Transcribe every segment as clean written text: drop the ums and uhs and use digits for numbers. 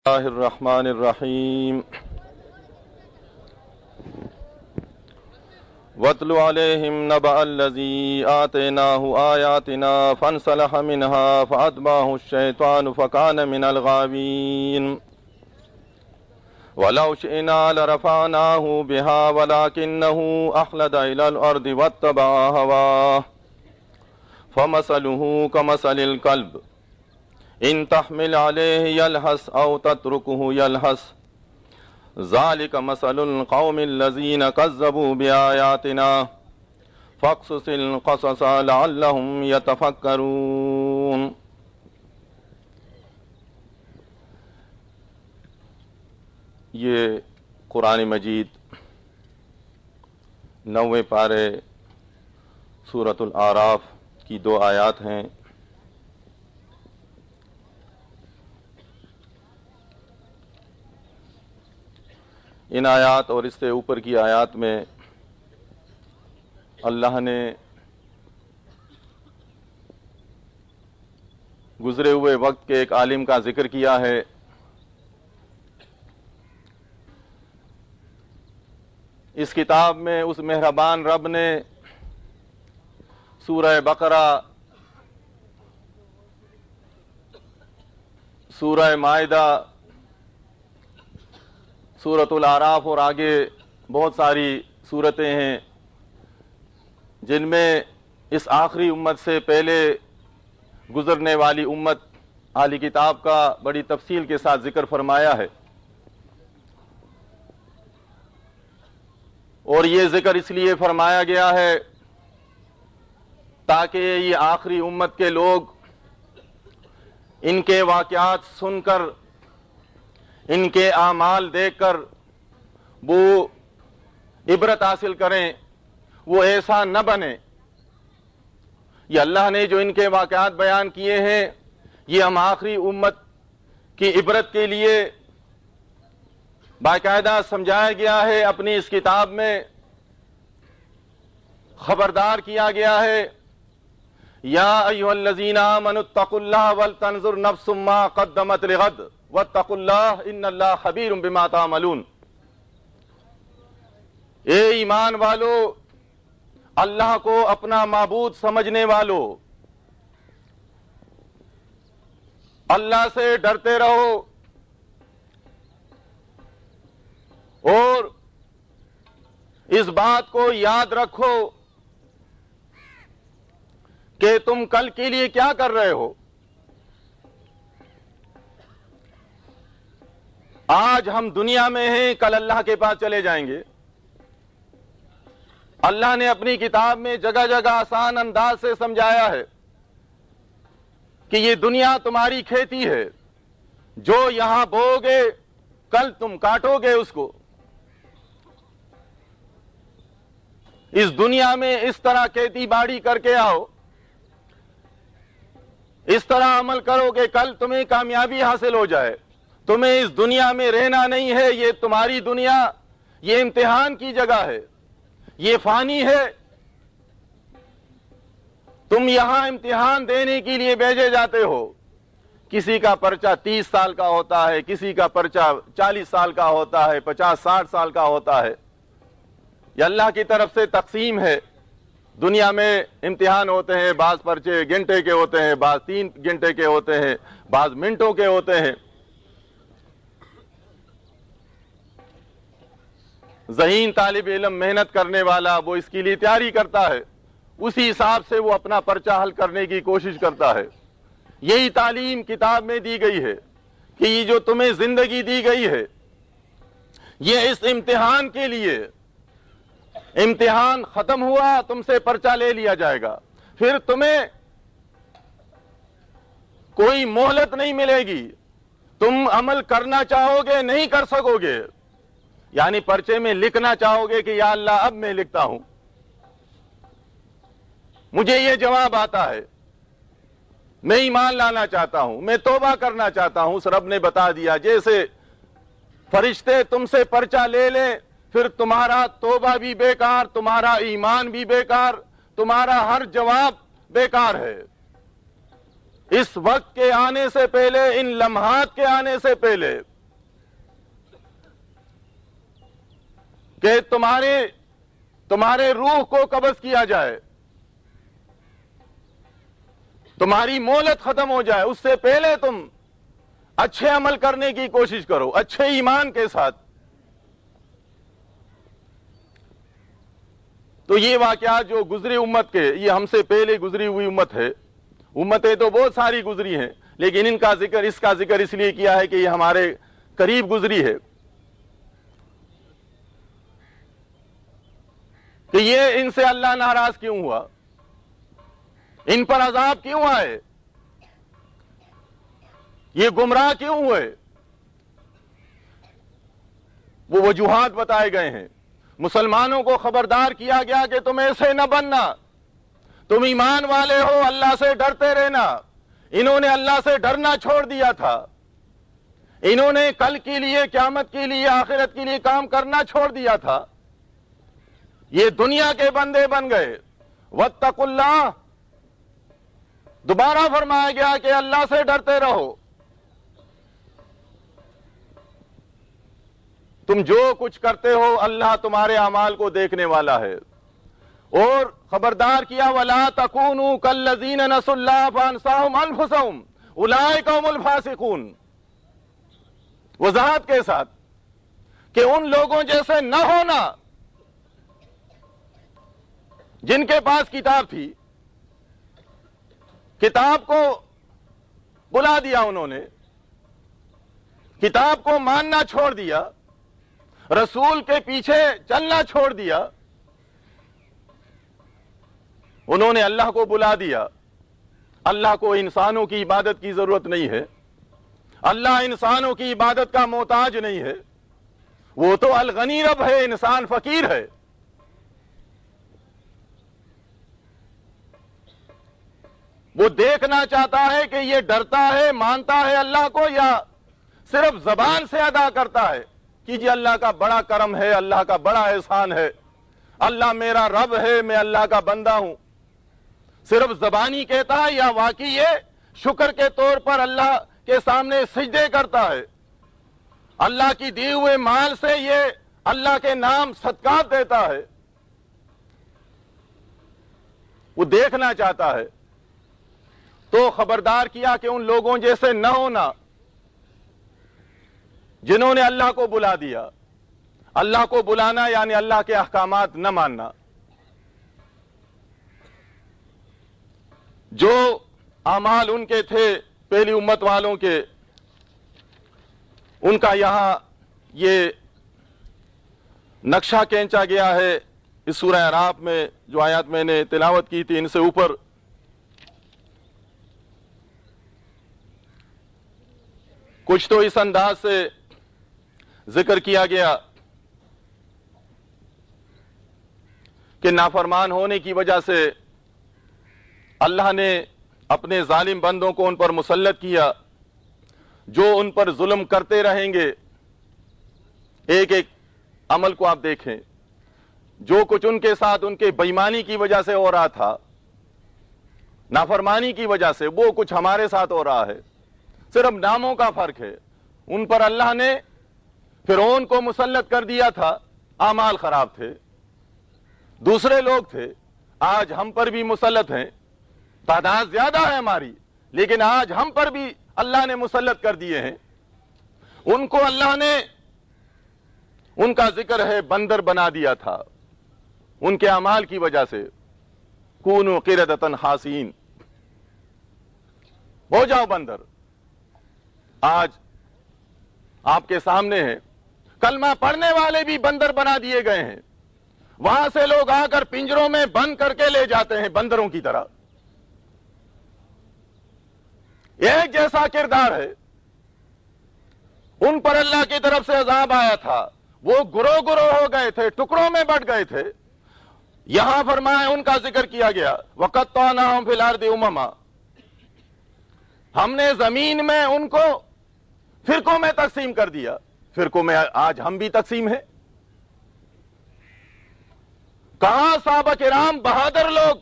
اللہ الرحمن الرحیم وَاتْلُ عَلَيْهِمْ نَبَأَ الَّذِي آتَيْنَاهُ آيَاتِنَا فَانْسَلَخَ مِنْهَا فَأَتْبَعَهُ الشَّيْطَانُ فَكَانَ مِنَ الْغَاوِينَ وَلَوْ شِئْنَا لَرَفَعْنَاهُ بِهَا وَلَكِنَّهُ أَخْلَدَ إِلَى الْأَرْضِ وَاتَّبَعَ هَوَاهُ فَمَثَلُهُ كَمَثَلِ الْكَلْبِ إِن تَحْمِلْ عَلَيْهِ يَلْهَثْ أَوْ تَتْرُكْهُ يَلْهَثْ ذَلِكَ مَثَلُ الْقَوْمِ الَّذِينَ كَذَّبُوا بِآيَاتِنَا فَاقْصُصِ الْقَصَصَ لَعَلَّهُمْ يَتَفَكَّرُونَ۔ یہ قرآن مجید 9ویں پارے سورۃ الاعراف کی 2 آیات ہیں۔ ان آیات اور اس سے اوپر کی آیات میں اللہ نے گزرے ہوئے وقت کے ایک عالم کا ذکر کیا ہے۔ اس کتاب میں اس مہربان رب نے سورہ بقرہ، سورہ مائدہ، سورۃ الاعراف اور آگے بہت ساری سورتیں ہیں جن میں اس آخری امت سے پہلے گزرنے والی امت اہل کتاب کا بڑی تفصیل کے ساتھ ذکر فرمایا ہے، اور یہ ذکر اس لیے فرمایا گیا ہے تاکہ یہ آخری امت کے لوگ ان کے واقعات سن کر، ان کے اعمال دیکھ کر وہ عبرت حاصل کریں، وہ ایسا نہ بنے۔ یہ اللہ نے جو ان کے واقعات بیان کیے ہیں یہ ہم آخری امت کی عبرت کے لیے باقاعدہ سمجھایا گیا ہے، اپنی اس کتاب میں خبردار کیا گیا ہے۔ یا ایھا الذین آمنوا اتقوا اللہ ولتنظر نفس ما قدمت لغد واتقوا اللہ ان اللہ خبیر بما تعملون۔ اے ایمان والو، اللہ کو اپنا معبود سمجھنے والو، اللہ سے ڈرتے رہو اور اس بات کو یاد رکھو کہ تم کل کے لیے کیا کر رہے ہو۔ آج ہم دنیا میں ہیں، کل اللہ کے پاس چلے جائیں گے۔ اللہ نے اپنی کتاب میں جگہ جگہ آسان انداز سے سمجھایا ہے کہ یہ دنیا تمہاری کھیتی ہے، جو یہاں بو گے کل تم کاٹو گے اس کو۔ اس دنیا میں اس طرح کھیتی باڑی کر کے آؤ، اس طرح عمل کرو کہ کل تمہیں کامیابی حاصل ہو جائے۔ تمہیں اس دنیا میں رہنا نہیں ہے، یہ تمہاری دنیا یہ امتحان کی جگہ ہے، یہ فانی ہے۔ تم یہاں امتحان دینے کے لیے بھیجے جاتے ہو۔ کسی کا پرچہ 30 سال کا ہوتا ہے، کسی کا پرچہ 40 سال کا ہوتا ہے، 50-60 سال کا ہوتا ہے۔ یہ اللہ کی طرف سے تقسیم ہے۔ دنیا میں امتحان ہوتے ہیں، بعض پرچے گھنٹے کے ہوتے ہیں، بعض 3 گھنٹے کے ہوتے ہیں، بعض منٹوں کے ہوتے ہیں۔ ذہین طالب علم، محنت کرنے والا، وہ اس کے لیے تیاری کرتا ہے، اسی حساب سے وہ اپنا پرچہ حل کرنے کی کوشش کرتا ہے۔ یہی تعلیم کتاب میں دی گئی ہے کہ یہ جو تمہیں زندگی دی گئی ہے یہ اس امتحان کے لیے، امتحان ختم ہوا تم سے پرچہ لے لیا جائے گا، پھر تمہیں کوئی مہلت نہیں ملے گی۔ تم عمل کرنا چاہو گے نہیں کر سکو گے، یعنی پرچے میں لکھنا چاہو گے کہ یا اللہ اب میں لکھتا ہوں، مجھے یہ جواب آتا ہے، میں ایمان لانا چاہتا ہوں، میں توبہ کرنا چاہتا ہوں۔ اس رب نے بتا دیا جیسے فرشتے تم سے پرچہ لے لیں، پھر تمہارا توبہ بھی بیکار، تمہارا ایمان بھی بیکار، تمہارا ہر جواب بیکار ہے۔ اس وقت کے آنے سے پہلے، ان لمحات کے آنے سے پہلے کہ تمہارے روح کو قبض کیا جائے، تمہاری مہلت ختم ہو جائے، اس سے پہلے تم اچھے عمل کرنے کی کوشش کرو، اچھے ایمان کے ساتھ۔ تو یہ واقعات جو گزری امت کے، یہ ہم سے پہلے گزری ہوئی امت ہے، امتیں تو بہت ساری گزری ہیں، لیکن اس کا ذکر اس لیے کیا ہے کہ یہ ہمارے قریب گزری ہے، کہ یہ ان سے اللہ ناراض کیوں ہوا، ان پر عذاب کیوں آئے، یہ گمراہ کیوں ہوئے، وہ وجوہات بتائے گئے ہیں۔ مسلمانوں کو خبردار کیا گیا کہ تم ایسے نہ بننا، تم ایمان والے ہو، اللہ سے ڈرتے رہنا۔ انہوں نے اللہ سے ڈرنا چھوڑ دیا تھا، انہوں نے کل کے لیے، قیامت کے لیے، آخرت کے لیے کام کرنا چھوڑ دیا تھا، یہ دنیا کے بندے بن گئے۔ واتقوا اللہ، دوبارہ فرمایا گیا کہ اللہ سے ڈرتے رہو۔ تم جو کچھ کرتے ہو اللہ تمہارے اعمال کو دیکھنے والا ہے۔ اور خبردار کیا وَلَا تَكُونُوا كَالَّذِينَ نَسُوا اللَّهَ فَأَنسَاهُمْ أَنفُسَهُمْ أُولَٰئِكَ هُمُ الْفَاسِقُونَ۔ وضاحت کے ساتھ کہ ان لوگوں جیسے نہ ہونا جن کے پاس کتاب تھی، کتاب کو بلا دیا، انہوں نے کتاب کو ماننا چھوڑ دیا، رسول کے پیچھے چلنا چھوڑ دیا، انہوں نے اللہ کو بلا دیا۔ اللہ کو انسانوں کی عبادت کی ضرورت نہیں ہے، اللہ انسانوں کی عبادت کا محتاج نہیں ہے، وہ تو الغنی رب ہے، انسان فقیر ہے۔ وہ دیکھنا چاہتا ہے کہ یہ ڈرتا ہے، مانتا ہے اللہ کو، یا صرف زبان سے ادا کرتا ہے کہ جی اللہ کا بڑا کرم ہے، اللہ کا بڑا احسان ہے، اللہ میرا رب ہے، میں اللہ کا بندہ ہوں۔ صرف زبانی کہتا ہے یا واقعی یہ شکر کے طور پر اللہ کے سامنے سجدے کرتا ہے، اللہ کی دیے ہوئے مال سے یہ اللہ کے نام صدقات دیتا ہے؟ وہ دیکھنا چاہتا ہے۔ تو خبردار کیا کہ ان لوگوں جیسے نہ ہونا جنہوں نے اللہ کو بلا دیا۔ اللہ کو بلانا یعنی اللہ کے احکامات نہ ماننا۔ جو اعمال ان کے تھے پہلی امت والوں کے، ان کا یہاں یہ نقشہ کھینچا گیا ہے اس سورہ اعراف میں، جو آیات میں نے تلاوت کی تھی، ان سے اوپر کچھ تو اس انداز سے ذکر کیا گیا کہ نافرمان ہونے کی وجہ سے اللہ نے اپنے ظالم بندوں کو ان پر مسلط کیا، جو ان پر ظلم کرتے رہیں گے۔ ایک ایک عمل کو آپ دیکھیں، جو کچھ ان کے ساتھ ان کے بےایمانی کی وجہ سے ہو رہا تھا، نافرمانی کی وجہ سے، وہ کچھ ہمارے ساتھ ہو رہا ہے، صرف ناموں کا فرق ہے۔ ان پر اللہ نے فرعون کو مسلط کر دیا تھا، اعمال خراب تھے، دوسرے لوگ تھے۔ آج ہم پر بھی مسلط ہیں، تعداد زیادہ ہے ہماری، لیکن آج ہم پر بھی اللہ نے مسلط کر دیے ہیں۔ ان کو اللہ نے، ان کا ذکر ہے، بندر بنا دیا تھا ان کے اعمال کی وجہ سے۔ کونوا قردۃ خاسئین، ہو جاؤ بندر۔ آج آپ کے سامنے ہے، کلمہ پڑھنے والے بھی بندر بنا دیے گئے ہیں، وہاں سے لوگ آ کر پنجروں میں بند کر کے لے جاتے ہیں بندروں کی طرح۔ ایک جیسا کردار ہے۔ ان پر اللہ کی طرف سے عذاب آیا تھا، وہ گروہ گروہ ہو گئے تھے، ٹکڑوں میں بٹ گئے تھے۔ یہاں فرمایا ان کا ذکر کیا گیا، وَقَطَّعْنَاهُمْ فِي الْأَرْضِ أُمَمًا، ہم نے زمین میں ان کو فرقوں میں تقسیم کر دیا۔ فرقوں میں آج ہم بھی تقسیم ہیں۔ کہاں صحابہ کرام بہادر لوگ،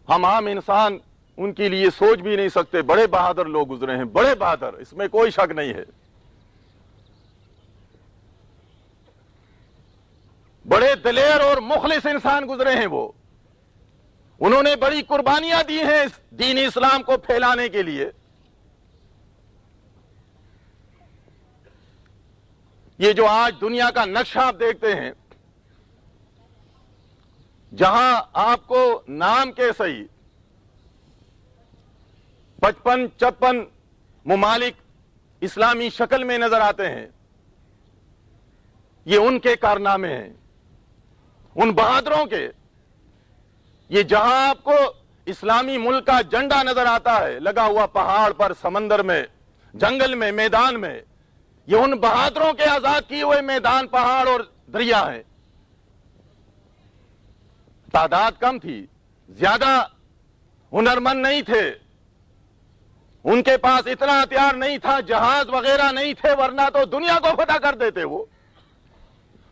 ہم عام انسان ان کے لیے سوچ بھی نہیں سکتے، بڑے بہادر لوگ گزرے ہیں، بڑے بہادر، اس میں کوئی شک نہیں ہے۔ بڑے دلیر اور مخلص انسان گزرے ہیں وہ. انہوں نے بڑی قربانیاں دی ہیں اس دین اسلام کو پھیلانے کے لیے. یہ جو آج دنیا کا نقشہ آپ دیکھتے ہیں، جہاں آپ کو نام کے صحیح 55-56 ممالک اسلامی شکل میں نظر آتے ہیں، یہ ان کے کارنامے ہیں، ان بہادروں کے. یہ جہاں آپ کو اسلامی ملک کا جھنڈا نظر آتا ہے لگا ہوا پہاڑ پر، سمندر میں، جنگل میں، میدان میں، یہ ان بہادروں کے آزاد کیے ہوئے میدان، پہاڑ اور دریا ہیں. تعداد کم تھی، زیادہ ہنرمند نہیں تھے، ان کے پاس اتنا ہتھیار نہیں تھا، جہاز وغیرہ نہیں تھے، ورنہ تو دنیا کو فتح کر دیتے. وہ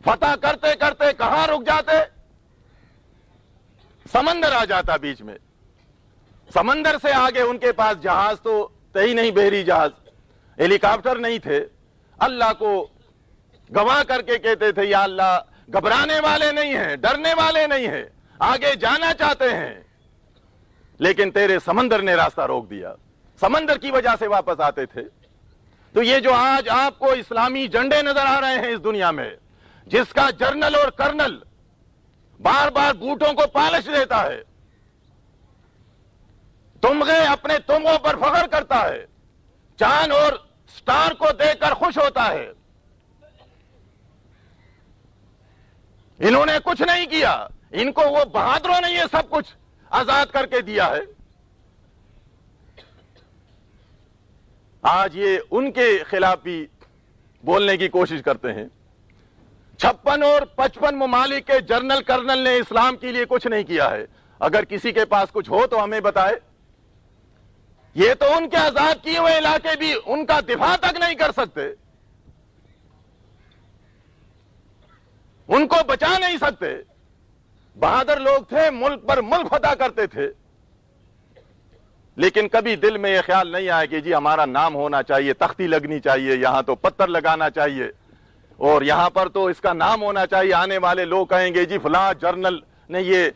فتح کرتے کرتے کہاں رک جاتے؟ سمندر آ جاتا بیچ میں. سمندر سے آگے ان کے پاس جہاز تو تھے ہی نہیں، بحری جہاز، ہیلی کاپٹر نہیں تھے. اللہ کو گواہ کر کے کہتے تھے یا اللہ گھبرانے والے نہیں ہیں، ڈرنے والے نہیں ہیں، آگے جانا چاہتے ہیں، لیکن تیرے سمندر نے راستہ روک دیا. سمندر کی وجہ سے واپس آتے تھے. تو یہ جو آج آپ کو اسلامی جھنڈے نظر آ رہے ہیں اس دنیا میں، جس کا جرنل اور کرنل بار بار بوٹوں کو پالش دیتا ہے، تمغے اپنے تمغوں پر فخر کرتا ہے، چاند اور سٹار کو دیکھ کر خوش ہوتا ہے، انہوں نے کچھ نہیں کیا، ان کو وہ بہادروں نے یہ سب کچھ آزاد کر کے دیا ہے. آج یہ ان کے خلاف بھی بولنے کی کوشش کرتے ہیں. 56 اور 55 ممالک کے جنرل کرنل نے اسلام کے لیے کچھ نہیں کیا ہے. اگر کسی کے پاس کچھ ہو تو ہمیں بتائے. یہ تو ان کے آزاد کیے ہوئے علاقے بھی ان کا دفاع تک نہیں کر سکتے، ان کو بچا نہیں سکتے. بہادر لوگ تھے، ملک پر ملک فتح کرتے تھے، لیکن کبھی دل میں یہ خیال نہیں آیا کہ جی ہمارا نام ہونا چاہیے، تختی لگنی چاہیے، یہاں تو پتھر لگانا چاہیے، اور یہاں پر تو اس کا نام ہونا چاہیے. آنے والے لوگ کہیں گے جی فلاں جرنل نے یہ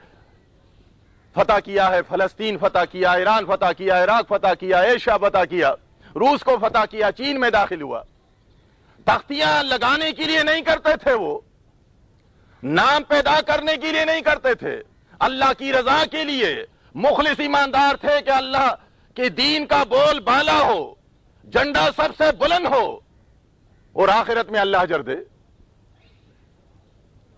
فتح کیا ہے، فلسطین فتح کیا، ایران فتح کیا، عراق فتح کیا، ایشیا فتح کیا، روس کو فتح کیا، چین میں داخل ہوا. تختیاں لگانے کے لیے نہیں کرتے تھے، وہ نام پیدا کرنے کے لیے نہیں کرتے تھے، اللہ کی رضا کے لیے مخلص ایماندار تھے کہ اللہ کے دین کا بول بالا ہو، جھنڈا سب سے بلند ہو، اور آخرت میں اللہ اجر دے.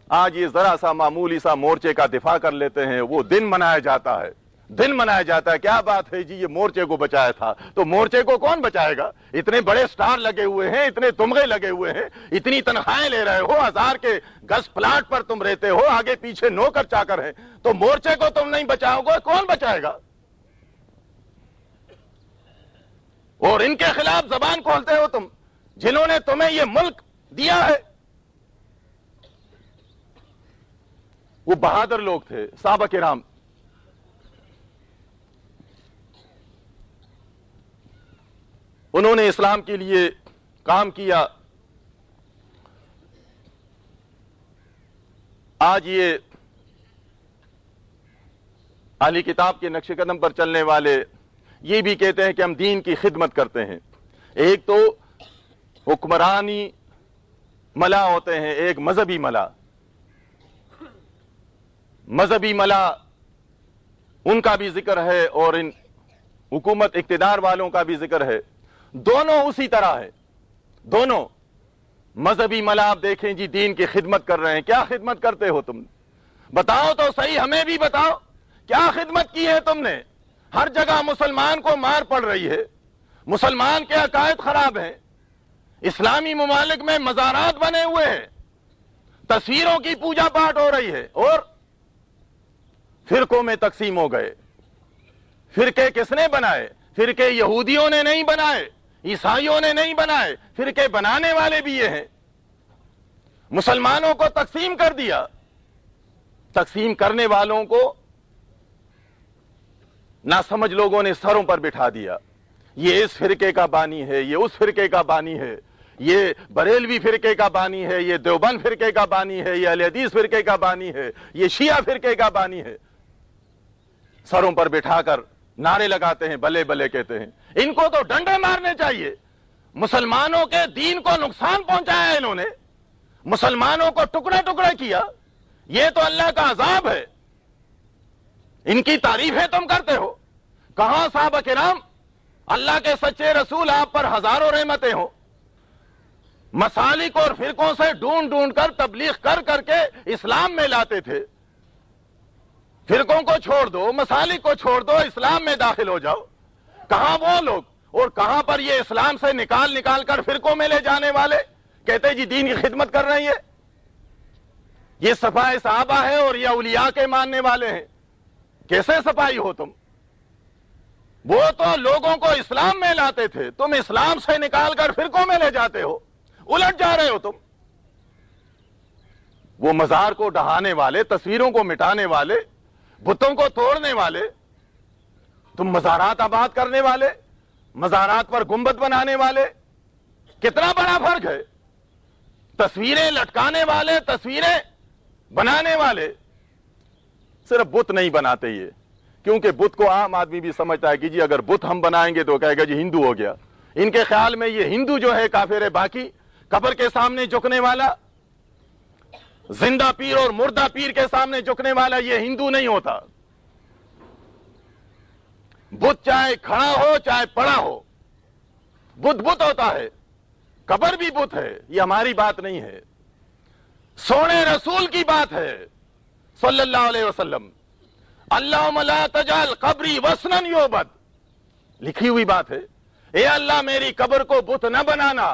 آج یہ ذرا سا معمولی سا مورچے کا دفاع کر لیتے ہیں، وہ دن منایا جاتا ہے، دن منایا جاتا ہے. کیا بات ہے جی یہ مورچے کو بچایا تھا، تو مورچے کو کون بچائے گا؟ اتنے بڑے سٹار لگے ہوئے ہیں، اتنے تمغے لگے ہوئے ہیں، اتنی تنخواہیں لے رہے ہو، 1000 کے گز پلاٹ پر تم رہتے ہو، آگے پیچھے نوکر چاکر ہیں، تو مورچے کو تم نہیں بچاؤ گے، کون بچائے گا؟ اور ان کے خلاف زبان کھولتے ہو تم، جنہوں نے تمہیں یہ ملک دیا ہے. وہ بہادر لوگ تھے، صحابہ کرام. انہوں نے اسلام کے لیے کام کیا. آج یہ اہلی کتاب کے نقش قدم پر چلنے والے یہ بھی کہتے ہیں کہ ہم دین کی خدمت کرتے ہیں. ایک تو حکمرانی ملا ہوتے ہیں، ایک مذہبی ملا. مذہبی ملا ان کا بھی ذکر ہے اور ان حکومت اقتدار والوں کا بھی ذکر ہے. دونوں اسی طرح ہے. دونوں مذہبی ملا آپ دیکھیں جی دین کی خدمت کر رہے ہیں. کیا خدمت کرتے ہو تم؟ بتاؤ تو صحیح، ہمیں بھی بتاؤ کیا خدمت کی ہے تم نے؟ ہر جگہ مسلمان کو مار پڑ رہی ہے، مسلمان کے عقائد خراب ہیں، اسلامی ممالک میں مزارات بنے ہوئے ہیں، تصویروں کی پوجا پاٹ ہو رہی ہے، اور فرقوں میں تقسیم ہو گئے. فرقے کس نے بنائے؟ فرقے یہودیوں نے نہیں بنائے، عیسائیوں نے نہیں بنائے، فرقے بنانے والے بھی یہ ہیں. مسلمانوں کو تقسیم کر دیا. تقسیم کرنے والوں کو ناسمجھ لوگوں نے سروں پر بٹھا دیا. یہ اس فرقے کا بانی ہے، یہ اس فرقے کا بانی ہے، یہ بریلوی فرقے کا بانی ہے، یہ دیوبند فرقے کا بانی ہے، یہ اہل حدیث فرقے کا بانی ہے، یہ شیعہ فرقے کا بانی ہے، سروں پر بٹھا کر نعرے لگاتے ہیں، بلے بلے کہتے ہیں۔ ان کو تو ڈنڈے مارنے چاہیے۔ مسلمانوں کے دین کو نقصان پہنچایا انہوں نے، مسلمانوں کو ٹکڑا ٹکڑا کیا، یہ تو اللہ کا عذاب ہے۔ ان کی تعریفیں تم کرتے ہو، کہاں صحابہ کرام، اللہ کے سچے رسول، آپ پر ہزاروں رحمتیں ہوں، مسالک اور فرقوں سے ڈھونڈ ڈھونڈ کر تبلیغ کر کر کے اسلام میں لاتے تھے۔ فرقوں کو چھوڑ دو، مسالک کو چھوڑ دو، اسلام میں داخل ہو جاؤ۔ کہاں وہ لوگ اور کہاں پر یہ اسلام سے نکال نکال کر فرقوں میں لے جانے والے کہتے جی دین کی خدمت کر رہی ہے، یہ صفائے صحابہ ہے اور یہ اولیاء کے ماننے والے ہیں۔ کیسے صفائی ہو تم؟ وہ تو لوگوں کو اسلام میں لاتے تھے، تم اسلام سے نکال کر فرقوں میں لے جاتے ہو، الٹ جا رہے ہو تم۔ وہ مزار کو ڈھانے والے، تصویروں کو مٹانے والے، بتوں کو توڑنے والے، تم مزارات آباد کرنے والے، مزارات پر گنبد بنانے والے، کتنا بڑا فرق ہے۔ تصویریں لٹکانے والے، تصویریں بنانے والے، صرف بت نہیں بناتے یہ، کیونکہ بت کو عام آدمی بھی سمجھتا ہے کہ جی اگر بت ہم بنائیں گے تو کہے گا جی ہندو ہو گیا۔ ان کے خیال میں یہ ہندو جو ہے کافر ہے، باقی قبر کے سامنے جھکنے والا، زندہ پیر اور مردہ پیر کے سامنے جھکنے والا یہ ہندو نہیں ہوتا۔ بت چاہے کھڑا ہو چاہے پڑا ہو، بت بت ہوتا ہے، قبر بھی بت ہے۔ یہ ہماری بات نہیں ہے، سونے رسول کی بات ہے صلی اللہ علیہ وسلم۔ اللہم لا تجعل قبری وثنا یعبد، لکھی ہوئی بات ہے، اے اللہ میری قبر کو بت نہ بنانا۔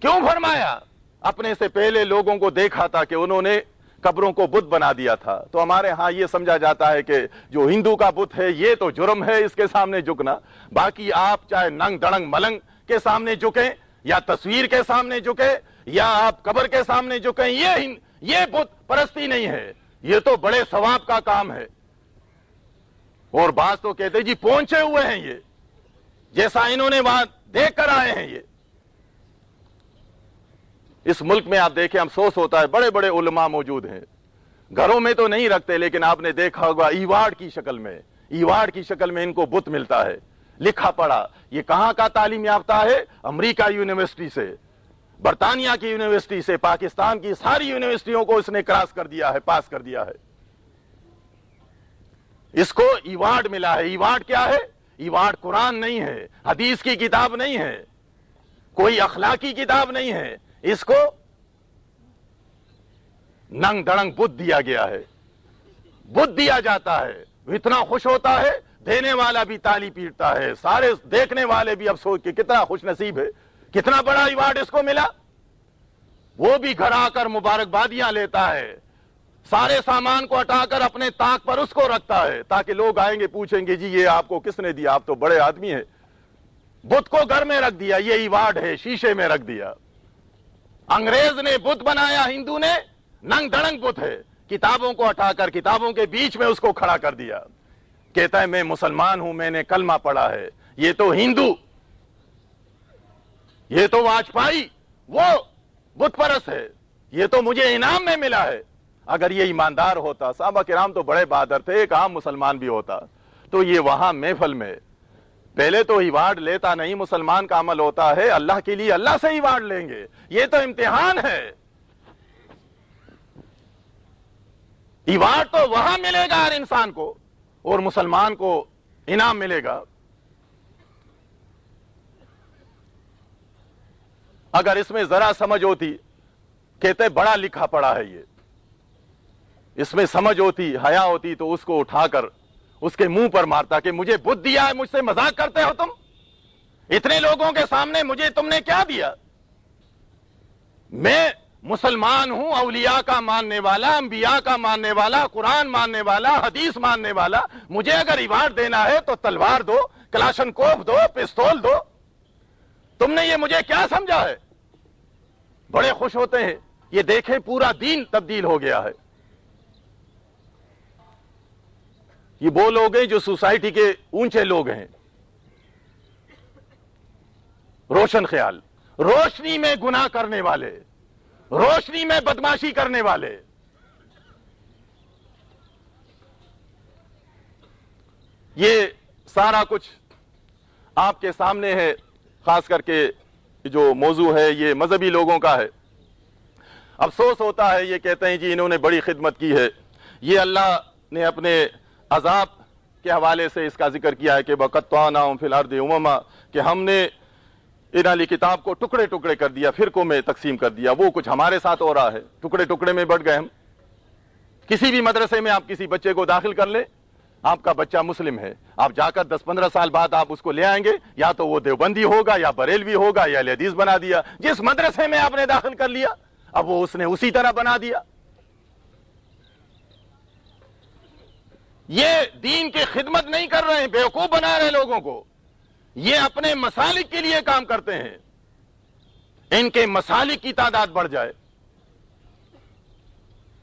کیوں فرمایا؟ اپنے سے پہلے لوگوں کو دیکھا تھا کہ انہوں نے قبروں کو بت بنا دیا تھا۔ تو ہمارے ہاں یہ سمجھا جاتا ہے کہ جو ہندو کا بت ہے یہ تو جرم ہے اس کے سامنے جھکنا، باقی آپ چاہے ننگ دڑنگ ملنگ کے سامنے جھکیں یا تصویر کے سامنے جھکیں یا آپ قبر کے سامنے جھکیں، یہ بت پرستی نہیں ہے، یہ تو بڑے ثواب کا کام ہے۔ اور بعض تو کہتے جی پہنچے ہوئے ہیں یہ، جیسا انہوں نے وہاں دیکھ کر آئے ہیں۔ یہ اس ملک میں آپ دیکھیں افسوس ہوتا ہے، بڑے بڑے علماء موجود ہیں، گھروں میں تو نہیں رکھتے لیکن آپ نے دیکھا ہوگا ایوارڈ کی شکل میں ان کو بت ملتا ہے، لکھا پڑھا۔ یہ کہاں کا تعلیم یافتہ ہے؟ امریکہ یونیورسٹی سے، برطانیہ کی یونیورسٹی سے، پاکستان کی ساری یونیورسٹیوں کو اس نے کراس کر دیا ہے، پاس کر دیا ہے۔ اس کو ایوارڈ ملا ہے۔ ایوارڈ کیا ہے؟ ایوارڈ قرآن نہیں ہے، حدیث کی کتاب نہیں ہے، کوئی اخلاقی کتاب نہیں ہے، اس کو ننگ دڑنگ بت دیا گیا ہے، بت دیا جاتا ہے۔ اتنا خوش ہوتا ہے، دینے والا بھی تالی پیٹتا ہے، سارے دیکھنے والے بھی افسوس کہ کتنا خوش نصیب ہے، کتنا بڑا ایوارڈ اس کو ملا۔ وہ بھی گھر آ کر مبارکبادیاں لیتا ہے، سارے سامان کو ہٹا کر اپنے طاق پر اس کو رکھتا ہے تاکہ لوگ آئیں گے پوچھیں گے جی یہ آپ کو کس نے دیا، آپ تو بڑے آدمی ہیں۔ بت کو گھر میں رکھ دیا، یہ ایوارڈ ہے، شیشے میں رکھ دیا۔ انگریز نے بت بنایا، ہندو نے ننگ دڑنگ بت ہے، کتابوں کو ہٹا کر کتابوں کے بیچ میں اس کو کھڑا کر دیا، کہتا ہے میں مسلمان ہوں، میں نے کلمہ پڑھا ہے۔ یہ تو ہندو، یہ تو واجپائی، وہ بت پرست ہے، یہ تو مجھے انعام میں ملا ہے۔ اگر یہ ایماندار ہوتا، صحابہ کرام تو بڑے بہادر تھے، ایک عام مسلمان بھی ہوتا تو یہ وہاں محفل میں پہلے تو ایوارڈ لیتا نہیں، مسلمان کا عمل ہوتا ہے اللہ کے لیے اللہ سے ایوارڈ لیں گے، یہ تو امتحان ہے۔ ایوارڈ تو وہاں ملے گا ہر انسان کو اور مسلمان کو انعام ملے گا۔ اگر اس میں ذرا سمجھ ہوتی، کہتے بڑا لکھا پڑا ہے یہ، اس میں سمجھ ہوتی، حیا ہوتی تو اس کو اٹھا کر اس کے منہ پر مارتا کہ مجھے بت دیا ہے، مجھ سے مذاق کرتے ہو تم، اتنے لوگوں کے سامنے مجھے تم نے کیا دیا؟ میں مسلمان ہوں، اولیاء کا ماننے والا، انبیاء کا ماننے والا، قرآن ماننے والا، حدیث ماننے والا، مجھے اگر ایوارڈ دینا ہے تو تلوار دو، کلاشن کوف دو، پستول دو، تم نے یہ مجھے کیا سمجھا ہے؟ بڑے خوش ہوتے ہیں، یہ دیکھیں پورا دین تبدیل ہو گیا ہے۔ یہ وہ لوگ ہیں جو سوسائٹی کے اونچے لوگ ہیں، روشن خیال، روشنی میں گناہ کرنے والے، روشنی میں بدماشی کرنے والے، یہ سارا کچھ آپ کے سامنے ہے۔ خاص کر کے جو موضوع ہے یہ مذہبی لوگوں کا ہے۔ افسوس ہوتا ہے، یہ کہتے ہیں جی انہوں نے بڑی خدمت کی ہے۔ یہ اللہ نے اپنے عذاب کے حوالے سے اس کا ذکر کیا ہے کہ وَقَطَّعْنَاهُمْ فِي الْأَرْضِ أُمَمًا، کہ ہم نے ان اہل کتاب کو ٹکڑے ٹکڑے کر دیا، فرقوں میں تقسیم کر دیا۔ وہ کچھ ہمارے ساتھ ہو رہا ہے، ٹکڑے ٹکڑے میں بٹ گئے ہم۔ کسی بھی مدرسے میں آپ کسی بچے کو داخل کر لیں، آپ کا بچہ مسلم ہے، آپ جا کر 10-15 سال بعد آپ اس کو لے آئیں گے، یا تو وہ دیوبندی ہوگا یا بریلوی ہوگا یا اہل حدیث بنا دیا۔ جس مدرسے میں آپ نے داخل کر لیا اب وہ اس نے اسی طرح بنا دیا۔ یہ دین کی خدمت نہیں کر رہے ہیں، بیوقوف بنا رہے لوگوں کو۔ یہ اپنے مسالک کے لیے کام کرتے ہیں، ان کے مسالک کی تعداد بڑھ جائے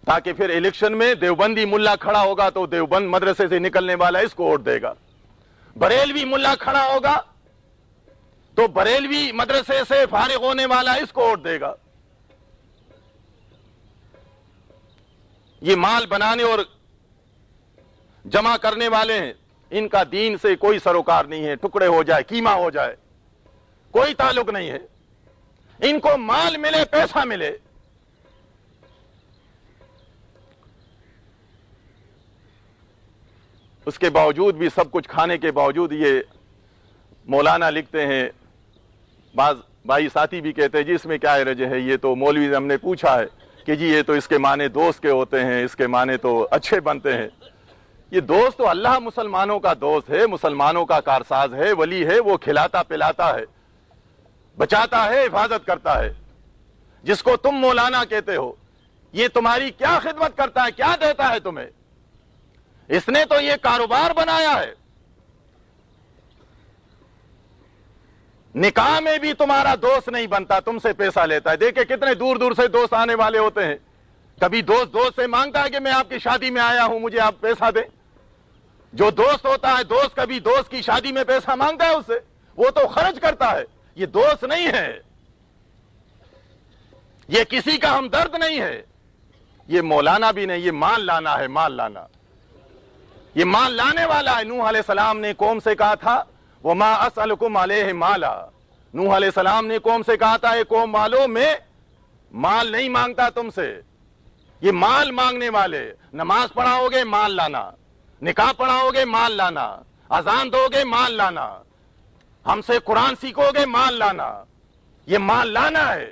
تاکہ پھر الیکشن میں دیوبندی ملا کھڑا ہوگا تو دیوبند مدرسے سے نکلنے والا اس کو ووٹ دے گا، بریلوی ملا کھڑا ہوگا تو بریلوی مدرسے سے فارغ ہونے والا اس کو ووٹ دے گا۔ یہ مال بنانے اور جمع کرنے والے ہیں، ان کا دین سے کوئی سروکار نہیں ہے۔ ٹکڑے ہو جائے، کیما ہو جائے، کوئی تعلق نہیں ہے۔ ان کو مال ملے، پیسہ ملے۔ اس کے باوجود بھی، سب کچھ کھانے کے باوجود، یہ مولانا لکھتے ہیں، بعض بھائی ساتھی بھی کہتے ہیں جی اس میں کیا حرج ہے، یہ تو مولوی سے ہم نے پوچھا ہے کہ جی یہ تو اس کے معنی دوست کے ہوتے ہیں، اس کے معنی تو اچھے بنتے ہیں۔ یہ دوست تو اللہ مسلمانوں کا دوست ہے، مسلمانوں کا کارساز ہے، ولی ہے، وہ کھلاتا پلاتا ہے، بچاتا ہے، حفاظت کرتا ہے۔ جس کو تم مولانا کہتے ہو یہ تمہاری کیا خدمت کرتا ہے، کیا دیتا ہے تمہیں؟ اس نے تو یہ کاروبار بنایا ہے۔ نکاح میں بھی تمہارا دوست نہیں بنتا، تم سے پیسہ لیتا ہے۔ دیکھیں کتنے دور دور سے دوست آنے والے ہوتے ہیں، کبھی دوست سے مانگتا ہے کہ میں آپ کی شادی میں آیا ہوں، مجھے آپ پیسہ دیں۔ جو دوست ہوتا ہے، دوست کبھی دوست کی شادی میں پیسہ مانگتا ہے اس سے، وہ تو خرچ کرتا ہے۔ یہ دوست نہیں ہے، یہ کسی کا ہمدرد نہیں ہے، یہ مولانا بھی نہیں، یہ مال لانا ہے، مال لانا۔ یہ مال لانے والا ہے۔ نوح علیہ السلام نے قوم سے کہا تھا وَمَا أَسْأَلُكُمْ عَلَيْهِ مَالًا، نوح علیہ السلام نے قوم سے کہا تھا اے قوم والو، میں مال نہیں مانگتا تم سے۔ یہ مال مانگنے والے، نماز پڑھاؤ گے مال لانا، نکاح پڑھاؤ گے مال لانا، اذان دو گے مال لانا، ہم سے قرآن سیکھو گے مال لانا۔ یہ مال لانا ہے،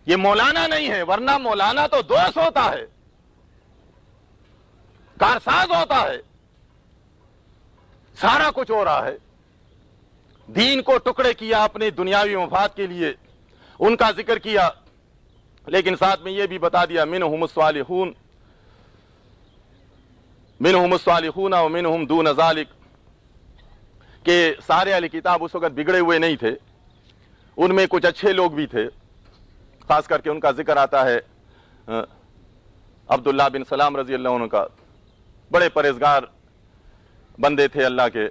یہ مولانا نہیں ہے۔ ورنہ مولانا تو دوست ہوتا ہے، کارساز ہوتا ہے، سارا کچھ ہو رہا ہے۔ دین کو ٹکڑے کیا اپنے دنیاوی مفاد کے لیے، ان کا ذکر کیا، لیکن ساتھ میں یہ بھی بتا دیا منہم الصالحون، منہم الصالحون ومنہم دون ذالک، کہ سارے اہل کتاب اس وقت بگڑے ہوئے نہیں تھے، ان میں کچھ اچھے لوگ بھی تھے۔ خاص کر کے ان کا ذکر آتا ہے عبداللہ بن سلام رضی اللہ عنہ کا، بڑے پرہیزگار بندے تھے اللہ کے۔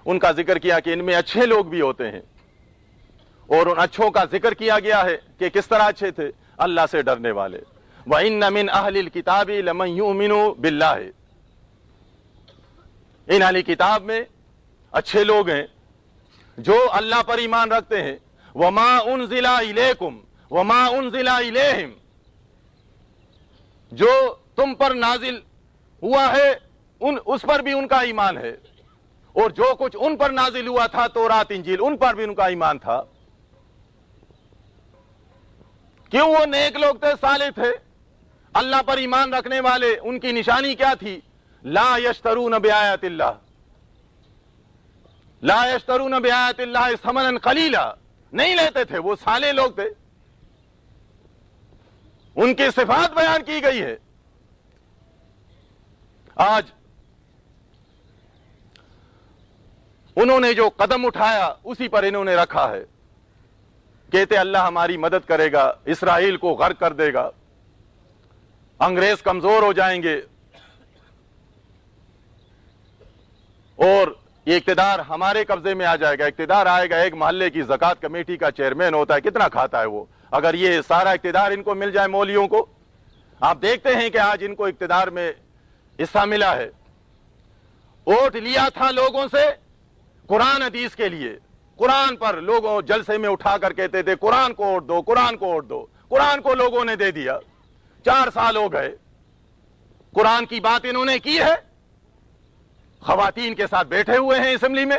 ان کا ذکر کیا کہ ان میں اچھے لوگ بھی ہوتے ہیں، اور ان اچھوں کا ذکر کیا گیا ہے کہ کس طرح اچھے تھے، اللہ سے ڈرنے والے۔ وَإِنَّ مِنْ أَهْلِ الْكِتَابِ لَمَنْ يُؤْمِنُ بِاللَّهِ، ان اہل کتاب میں اچھے لوگ ہیں جو اللہ پر ایمان رکھتے ہیں۔ وَمَا أُنزِلَ إِلَيْكُمْ وَمَا أُنزِلَ إِلَيْهِمْ، جو تم پر نازل ہوا ہے اس پر بھی ان کا ایمان ہے، اور جو کچھ ان پر نازل ہوا تھا تورات انجیل ان پر بھی ان کا ایمان تھا۔ کیوں؟ وہ نیک لوگ تھے، صالح تھے، اللہ پر ایمان رکھنے والے۔ ان کی نشانی کیا تھی؟ لا یشترون بآیات اللہ، لا یشترون بآیات اللہ ثمنا قلیلا، نہیں لیتے تھے، وہ صالح لوگ تھے۔ ان کی صفات بیان کی گئی ہے۔ آج انہوں نے جو قدم اٹھایا اسی پر انہوں نے رکھا ہے، کہتے اللہ ہماری مدد کرے گا، اسرائیل کو غرق کر دے گا، انگریز کمزور ہو جائیں گے، اور یہ اقتدار ہمارے قبضے میں آ جائے گا، اقتدار آئے گا، ایک محلے کی زکوٰۃ کمیٹی کا چیئرمین ہوتا ہے، کتنا کھاتا ہے وہ، اگر یہ سارا اقتدار ان کو مل جائے مولویوں کو، آپ دیکھتے ہیں کہ آج ان کو اقتدار میں حصہ ملا ہے، ووٹ لیا تھا لوگوں سے قرآن حدیث کے لیے، قرآن پر لوگوں جلسے میں اٹھا کر کہتے تھے قرآن کو ووٹ دو، قرآن کو ووٹ دو، قرآن کو لوگوں نے دے دیا، 4 سال ہو گئے، قرآن کی بات انہوں نے کی ہے، خواتین کے ساتھ بیٹھے ہوئے ہیں اسمبلی میں،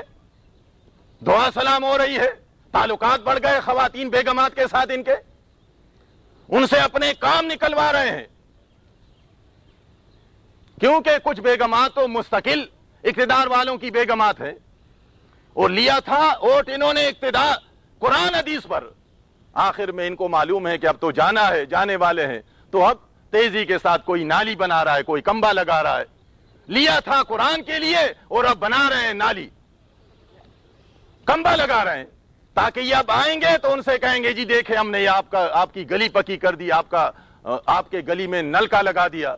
دعا سلام ہو رہی ہے، تعلقات بڑھ گئے خواتین بیگمات کے ساتھ ان کے، ان سے اپنے کام نکلوا رہے ہیں، کیونکہ کچھ بیگمات تو مستقل اقتدار والوں کی بیگمات ہیں، اور لیا تھا ووٹ انہوں نے اقتدار قرآن حدیث پر، آخر میں ان کو معلوم ہے کہ اب تو جانا ہے، جانے والے ہیں، تو اب تیزی کے ساتھ کوئی نالی بنا رہا ہے، کوئی کمبا لگا رہا ہے، لیا تھا قرآن کے لیے اور اب بنا رہے ہیں نالی، کمبا لگا رہے ہیں، تاکہ یہ اب آئیں گے تو ان سے کہیں گے جی دیکھیں ہم نے یہ آپ کی گلی پکی کر دی، آپ کے گلی میں نل کا لگا دیا،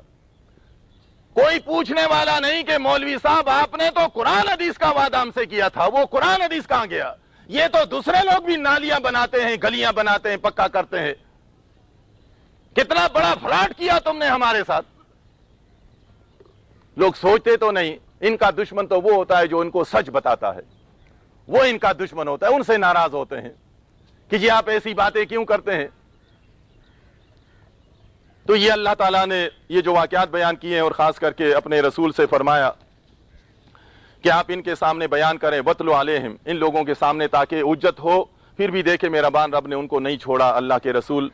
کوئی پوچھنے والا نہیں کہ مولوی صاحب آپ نے تو قرآن حدیث کا وعدہ ہم سے کیا تھا، وہ قرآن حدیث کہاں گیا؟ یہ تو دوسرے لوگ بھی نالیاں بناتے ہیں، گلیاں بناتے ہیں، پکا کرتے ہیں، کتنا بڑا فراڈ کیا تم نے ہمارے ساتھ، لوگ سوچتے تو نہیں، ان کا دشمن تو وہ ہوتا ہے جو ان کو سچ بتاتا ہے، وہ ان کا دشمن ہوتا ہے، ان سے ناراض ہوتے ہیں کہ جی آپ ایسی باتیں کیوں کرتے ہیں۔ تو یہ اللہ تعالیٰ نے یہ جو واقعات بیان کیے ہیں اور خاص کر کے اپنے رسول سے فرمایا کہ آپ ان کے سامنے بیان کریں، وَاتْلُ عَلَيْهِمْ، ان لوگوں کے سامنے تاکہ حجت ہو، پھر بھی دیکھیں مہربان رب نے ان کو نہیں چھوڑا، اللہ کے رسول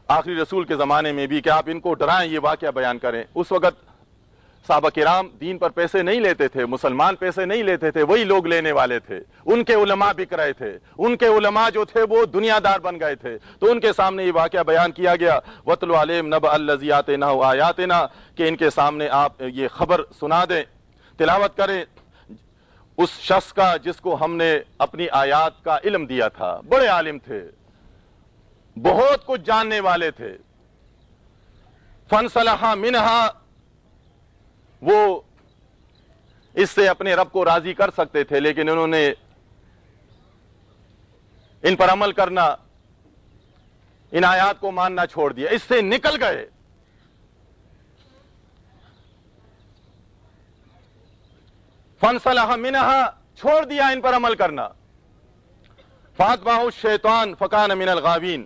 آخری رسول کے زمانے میں بھی، کہ آپ ان کو ڈرائیں، یہ واقعہ بیان کریں۔ اس وقت صحابہ کرام دین پر پیسے نہیں لیتے تھے، مسلمان پیسے نہیں لیتے تھے، وہی لوگ لینے والے تھے، ان کے علماء بک رہے تھے، ان کے علماء جو تھے وہ دنیا دار بن گئے تھے، تو ان کے سامنے یہ واقعہ بیان کیا گیا، وَاتْلُ عَلَيْهِمْ نَبَأَ الَّذِي آتَيْنَاهُ آيَاتِنَا، کہ ان کے سامنے آپ یہ خبر سنا دیں، تلاوت کریں اس شخص کا جس کو ہم نے اپنی آیات کا علم دیا تھا، بڑے عالم تھے، بہت کچھ جاننے والے تھے، فَانْسَلَخَ مِنْهَا، وہ اس سے اپنے رب کو راضی کر سکتے تھے، لیکن انہوں نے ان پر عمل کرنا، ان آیات کو ماننا چھوڑ دیا، اس سے نکل گئے۔ فَانْسَلَخَ مِنْهَا، چھوڑ دیا ان پر عمل کرنا، فَأَتْبَعَهُ الشَّيْطَانُ فَكَانَ مِنَ الْغَاوِينَ،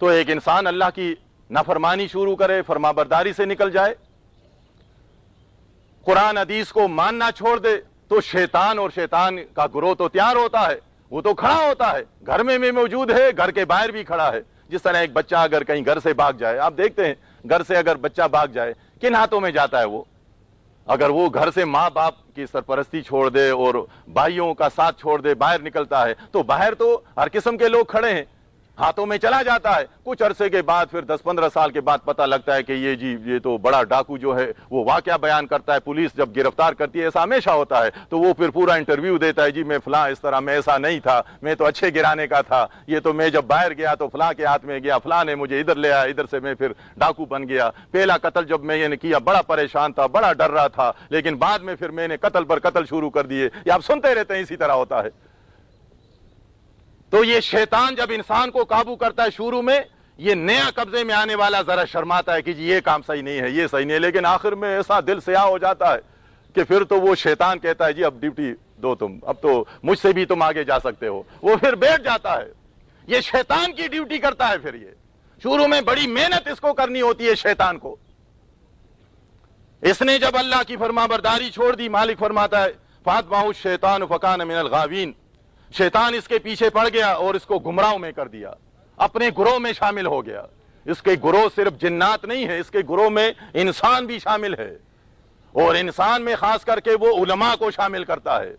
تو ایک انسان اللہ کی نافرمانی شروع کرے، فرمانبرداری سے نکل جائے، قرآن حدیث کو ماننا چھوڑ دے، تو شیطان اور شیطان کا گروہ تو تیار ہوتا ہے، وہ تو کھڑا ہوتا ہے، گھر میں بھی موجود ہے، گھر کے باہر بھی کھڑا ہے، جس طرح ایک بچہ اگر کہیں گھر سے بھاگ جائے، آپ دیکھتے ہیں گھر سے اگر بچہ بھاگ جائے کن ہاتھوں میں جاتا ہے وہ، اگر وہ گھر سے ماں باپ کی سرپرستی چھوڑ دے اور بھائیوں کا ساتھ چھوڑ دے باہر نکلتا ہے، تو باہر تو ہر قسم کے لوگ کھڑے ہیں، ہاتھوں میں چلا جاتا ہے، کچھ عرصے کے بعد پھر 10-15 سال کے بعد پتہ لگتا ہے کہ یہ تو بڑا ڈاکو جو ہے وہ واقعہ بیان کرتا ہے، پولیس جب گرفتار کرتی ہے، ایسا ہمیشہ ہوتا ہے، تو وہ پھر پورا انٹرویو دیتا ہے، جی میں فلاں اس طرح، میں ایسا نہیں تھا، میں تو اچھے گرانے کا تھا، یہ تو میں جب باہر گیا تو فلاں کے ہاتھ میں گیا، فلاں نے مجھے ادھر لے آیا، ادھر سے میں پھر ڈاکو بن گیا، پہلا قتل جب میں نے کیا بڑا پریشان تھا، بڑا ڈر رہا تھا، لیکن بعد میں پھر میں نے قتل پر قتل شروع کر دیے، یہ آپ سنتے رہتے ہیں، اسی طرح ہوتا ہے۔ تو یہ شیطان جب انسان کو قابو کرتا ہے شروع میں، یہ نیا قبضے میں آنے والا ذرا شرماتا ہے کہ جی یہ کام صحیح نہیں ہے، یہ صحیح نہیں ہے، لیکن آخر میں ایسا دل سیاہ ہو جاتا ہے کہ پھر تو وہ شیطان کہتا ہے جی اب ڈیوٹی دو تم، اب تو مجھ سے بھی تم آگے جا سکتے ہو، وہ پھر بیٹھ جاتا ہے، یہ شیطان کی ڈیوٹی کرتا ہے، پھر یہ شروع میں بڑی محنت اس کو کرنی ہوتی ہے شیطان کو۔ اس نے جب اللہ کی فرمانبرداری چھوڑ دی، مالک فرماتا ہے فَأَتْبَعَهُ الشَّيْطَانُ فَكَانَ مِنَ الْغَاوِينَ، شیطان اس کے پیچھے پڑ گیا اور اس کو گمراہوں میں کر دیا، اپنے گروہ میں شامل ہو گیا۔ اس کے گروہ صرف جنات نہیں ہے، اس کے گروہ میں انسان بھی شامل ہے، اور انسان میں خاص کر کے وہ علماء کو شامل کرتا ہے۔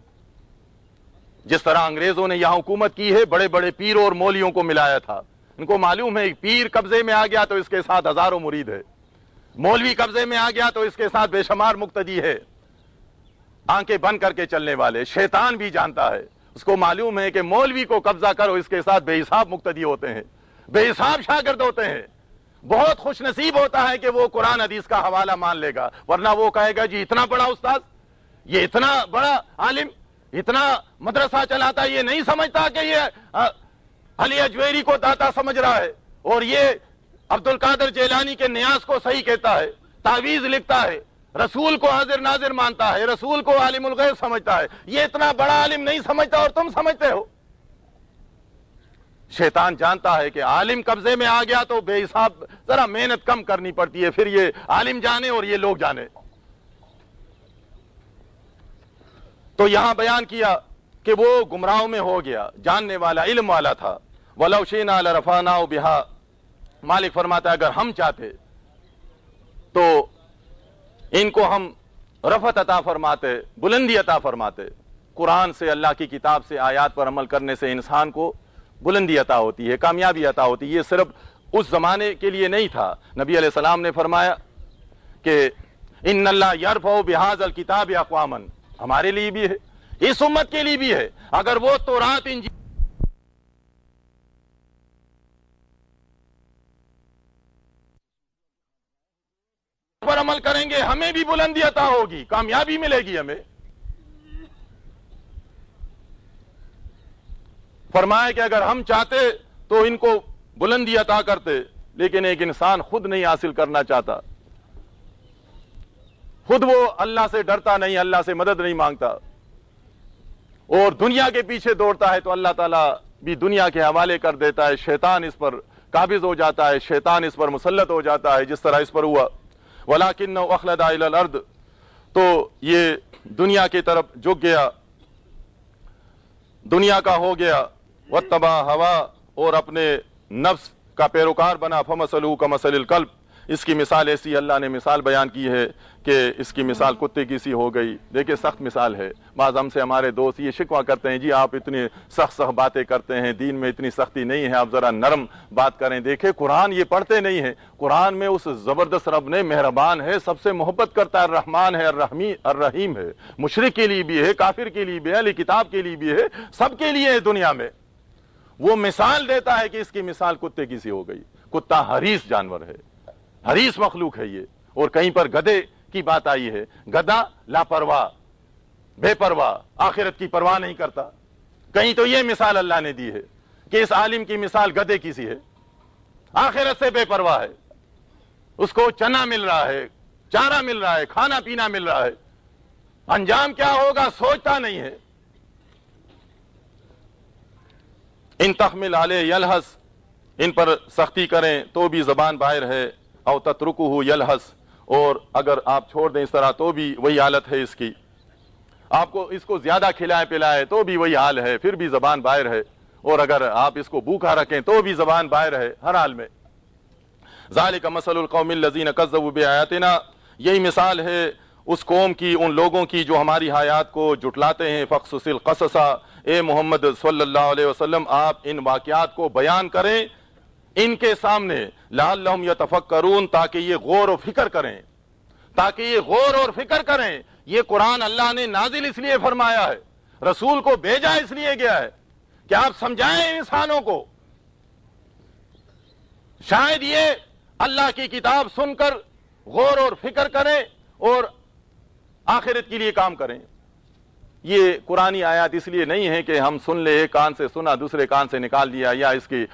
جس طرح انگریزوں نے یہاں حکومت کی ہے، بڑے بڑے پیروں اور مولیوں کو ملایا تھا، ان کو معلوم ہے ایک پیر قبضے میں آ گیا تو اس کے ساتھ ہزاروں مرید ہے، مولوی قبضے میں آ گیا تو اس کے ساتھ بے شمار مقتدی ہے، آنکھیں بند کر کے چلنے والے۔ شیطان بھی جانتا ہے، اس کو معلوم ہے کہ مولوی کو قبضہ کرو، اس کے ساتھ بے حساب مقتدی ہوتے ہیں، بے حساب شاگرد ہوتے ہیں، بہت خوش نصیب ہوتا ہے کہ وہ قرآن حدیث کا حوالہ مان لے گا، ورنہ وہ کہے گا جی اتنا بڑا استاذ، یہ اتنا بڑا عالم اتنا مدرسہ چلاتا ہے، یہ نہیں سمجھتا کہ یہ علی اجویری کو داتا سمجھ رہا ہے، اور یہ عبد القادر جیلانی کے نیاز کو صحیح کہتا ہے، تعویذ لکھتا ہے، رسول کو حاضر ناظر مانتا ہے، رسول کو عالم الغیب سمجھتا ہے، یہ اتنا بڑا عالم نہیں سمجھتا اور تم سمجھتے ہو۔ شیطان جانتا ہے کہ عالم قبضے میں آ گیا تو بے حساب ذرا محنت کم کرنی پڑتی ہے، پھر یہ عالم جانے اور یہ لوگ جانے۔ تو یہاں بیان کیا کہ وہ گمراہوں میں ہو گیا، جاننے والا علم والا تھا۔ وَلَوْ شِئْنَا لَرَفَعْنَاهُ بِهَا، مالک فرماتا ہے اگر ہم چاہتے تو ان کو ہم رفعت عطا فرماتے، بلندی عطا فرماتے۔ قرآن سے، اللہ کی کتاب سے، آیات پر عمل کرنے سے انسان کو بلندی عطا ہوتی ہے، کامیابی عطا ہوتی ہے۔ یہ صرف اس زمانے کے لیے نہیں تھا، نبی علیہ السلام نے فرمایا کہ ان اللہ یرفع بہذا الکتاب اقواما، ہمارے لیے بھی ہے، اس امت کے لیے بھی ہے۔ اگر وہ تورات انجیل پر عمل کریں گے ہمیں بھی بلندی عطا ہوگی، کامیابی ملے گی ہمیں۔ فرمایا کہ اگر ہم چاہتے تو ان کو بلندی عطا کرتے، لیکن ایک انسان خود نہیں حاصل کرنا چاہتا، خود وہ اللہ سے ڈرتا نہیں، اللہ سے مدد نہیں مانگتا اور دنیا کے پیچھے دوڑتا ہے، تو اللہ تعالیٰ بھی دنیا کے حوالے کر دیتا ہے، شیطان اس پر قابض ہو جاتا ہے، شیطان اس پر مسلط ہو جاتا ہے، جس طرح اس پر ہوا۔ وَلَكِنَّهُ أَخْلَدَ إِلَى الْأَرْضِ، تو یہ دنیا کی طرف جھک گیا، دنیا کا ہو گیا، وَاتَّبَعَ هَوَاهُ، اور اپنے نفس کا پیروکار بنا، فَمَثَلُهُ كَمَثَلِ الْكَلْبِ، اس کی مثال ایسی اللہ نے مثال بیان کی ہے کہ اس کی مثال کتے کی سی ہو گئی۔ دیکھیں سخت مثال ہے، بعض ہم سے ہمارے دوست یہ شکوہ کرتے ہیں، جی آپ اتنی سخت باتیں کرتے ہیں، دین میں اتنی سختی نہیں ہے، آپ ذرا نرم بات کریں۔ دیکھیں قرآن یہ پڑھتے نہیں ہیں، قرآن میں اس زبردست رب نے مہربان ہے، سب سے محبت کرتا ہے، الرحمن ہے، الرحیم ہے، مشرک کے لیے بھی ہے، کافر کے لیے بھی ہے، اہل کتاب کے لیے بھی ہے، سب کے لیے ہے دنیا میں۔ وہ مثال دیتا ہے کہ اس کی مثال کتے کی سی ہو گئی۔ کتا حریص جانور ہے، حریص مخلوق ہے یہ، اور کہیں پر گدھے کی بات آئی ہے، گدھا لاپرواہ، بے پرواہ، آخرت کی پرواہ نہیں کرتا۔ کہیں تو یہ مثال اللہ نے دی ہے کہ اس عالم کی مثال گدھے کی سی ہے، آخرت سے بے پرواہ ہے، اس کو چنا مل رہا ہے، چارہ مل رہا ہے، کھانا پینا مل رہا ہے، انجام کیا ہوگا سوچتا نہیں ہے۔ ان تحمل علیہ یلحس، ان پر سختی کریں تو بھی زبان باہر ہے، او تترکہ یلحس، اور اگر آپ چھوڑ دیں اس طرح تو بھی وہی حالت ہے اس کی، آپ کو اس کو زیادہ کھلائے پلائے تو بھی وہی حال ہے، پھر بھی زبان باہر ہے، اور اگر آپ اس کو بھوکا رکھیں تو بھی زبان باہر ہے، ہر حال میں۔ ذالک مثل القوم الذین کذبوا بآیاتنا، یہی مثال ہے اس قوم کی، ان لوگوں کی جو ہماری آیات کو جھٹلاتے ہیں۔ فاقصص القصص، اے محمد صلی اللہ علیہ وسلم آپ ان واقعات کو بیان کریں ان کے سامنے، لعلہم یتفکرون، تاکہ یہ غور و فکر کریں، تاکہ یہ غور اور فکر کریں۔ یہ قرآن اللہ نے نازل اس لیے فرمایا ہے، رسول کو بھیجا اس لیے گیا ہے کہ آپ سمجھائیں انسانوں کو، شاید یہ اللہ کی کتاب سن کر غور اور فکر کریں اور آخرت کے لیے کام کریں۔ یہ قرآنی آیات اس لیے نہیں ہے کہ ہم سن لے، ایک کان سے سنا دوسرے کان سے نکال دیا، یا اس کی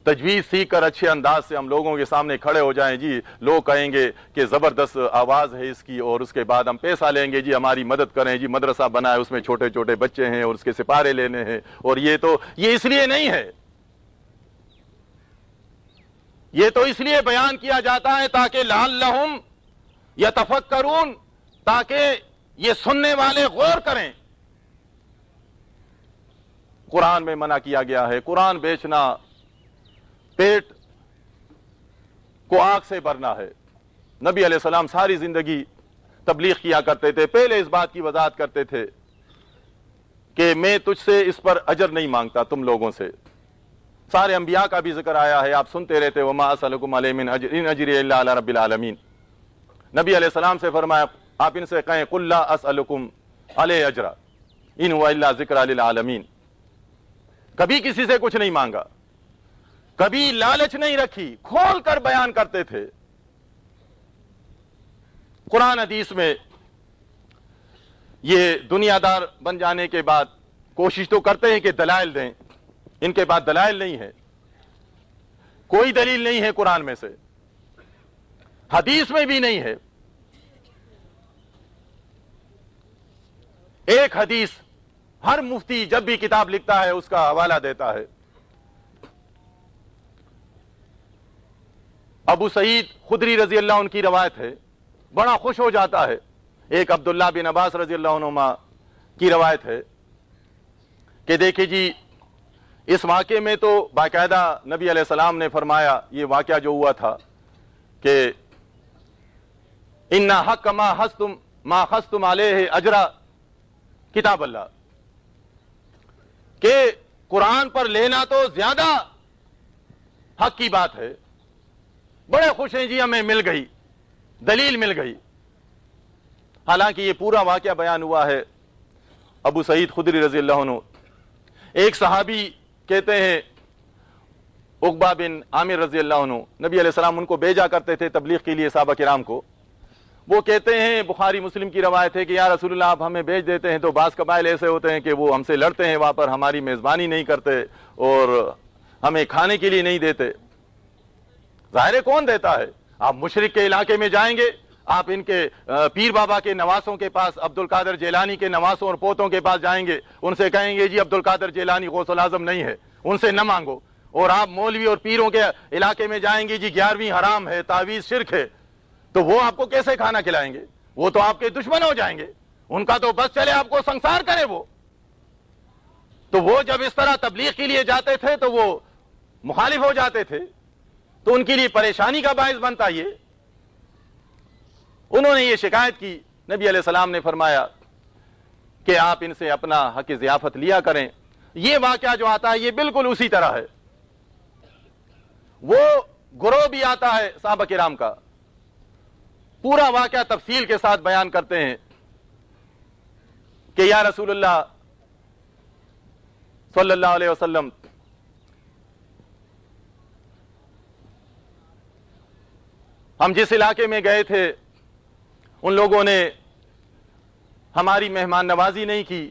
تجویز سیکھ کر اچھے انداز سے ہم لوگوں کے سامنے کھڑے ہو جائیں، جی لوگ کہیں گے کہ زبردست آواز ہے اس کی، اور اس کے بعد ہم پیسہ لیں گے، جی ہماری مدد کریں، جی مدرسہ بنائے، اس میں چھوٹے چھوٹے بچے ہیں اور اس کے سپارے لینے ہیں، اور یہ اس لیے نہیں ہے، یہ تو اس لیے بیان کیا جاتا ہے تاکہ لعلہم یتفکرون، تاکہ یہ سننے والے غور کریں۔ قرآن میں منع کیا گیا ہے، قرآن بیچنا پیٹ کو آگ سے بھرنا ہے۔ نبی علیہ السلام ساری زندگی تبلیغ کیا کرتے تھے، پہلے اس بات کی وضاحت کرتے تھے کہ میں تجھ سے اس پر اجر نہیں مانگتا تم لوگوں سے۔ سارے انبیاء کا بھی ذکر آیا ہے، آپ سنتے رہتے، وما اسألکم علیہ من اجر ان اجری الا علی رب العالمین۔ نبی علیہ السلام سے فرمایا آپ ان سے کہیں قل لا اسألکم علیہ اجرا ان هو الا ذکر للعالمین، کبھی کسی سے کچھ نہیں مانگا، کبھی لالچ نہیں رکھی، کھول کر بیان کرتے تھے۔ قرآن حدیث میں یہ دنیا دار بن جانے کے بعد کوشش تو کرتے ہیں کہ دلائل دیں، ان کے پاس دلائل نہیں ہے، کوئی دلیل نہیں ہے قرآن میں سے، حدیث میں بھی نہیں ہے۔ ایک حدیث ہر مفتی جب بھی کتاب لکھتا ہے اس کا حوالہ دیتا ہے۔ ابو سعید خدری رضی اللہ عنہ کی روایت ہے، بڑا خوش ہو جاتا ہے۔ ایک عبداللہ بن عباس رضی اللہ عنہما کی روایت ہے کہ دیکھیں جی اس واقعے میں تو باقاعدہ نبی علیہ السلام نے فرمایا، یہ واقعہ جو ہوا تھا کہ ان حق ما خستم علیہ اجرا کتاب اللہ، کہ قرآن پر لینا تو زیادہ حق کی بات ہے۔ بڑے خوش ہیں جی ہمیں مل گئی، دلیل مل گئی۔ حالانکہ یہ پورا واقعہ بیان ہوا ہے ابو سعید خدری رضی اللہ عنہ۔ ایک صحابی کہتے ہیں عقبہ بن عامر رضی اللہ عنہ، نبی علیہ السلام ان کو بھیجا کرتے تھے تبلیغ کے لیے صحابہ کرام کو۔ وہ کہتے ہیں، بخاری مسلم کی روایت ہے کہ یا رسول اللہ آپ ہمیں بھیج دیتے ہیں تو بعض قبائل ایسے ہوتے ہیں کہ وہ ہم سے لڑتے ہیں، وہاں پر ہماری میزبانی نہیں کرتے اور ہمیں کھانے کے لیے نہیں دیتے۔ ظاہر ہے کون دیتا ہے؟ آپ مشرک کے علاقے میں جائیں گے، آپ ان کے پیر بابا کے نواسوں کے پاس، عبد القادر جیلانی کے نواسوں اور پوتوں کے پاس جائیں گے، ان سے کہیں گے جی عبد القادر جیلانی غوث الاعظم نہیں ہے، ان سے نہ مانگو۔ اور آپ مولوی اور پیروں کے علاقے میں جائیں گے، جی 11ویں حرام ہے، تعویذ شرک ہے، تو وہ آپ کو کیسے کھانا کھلائیں گے؟ وہ تو آپ کے دشمن ہو جائیں گے، ان کا تو بس چلے آپ کو سنسار کرے وہ۔ تو وہ جب اس طرح تبلیغ کے لیے جاتے تھے تو وہ مخالف ہو جاتے تھے، تو ان کے لیے پریشانی کا باعث بنتا یہ۔ انہوں نے یہ شکایت کی، نبی علیہ السلام نے فرمایا کہ آپ ان سے اپنا حق ضیافت لیا کریں۔ یہ واقعہ جو آتا ہے یہ بالکل اسی طرح ہے۔ وہ گروہ بھی آتا ہے صحابہ کرام کا، پورا واقعہ تفصیل کے ساتھ بیان کرتے ہیں کہ یا رسول اللہ صلی اللہ علیہ وسلم، ہم جس علاقے میں گئے تھے ان لوگوں نے ہماری مہمان نوازی نہیں کی،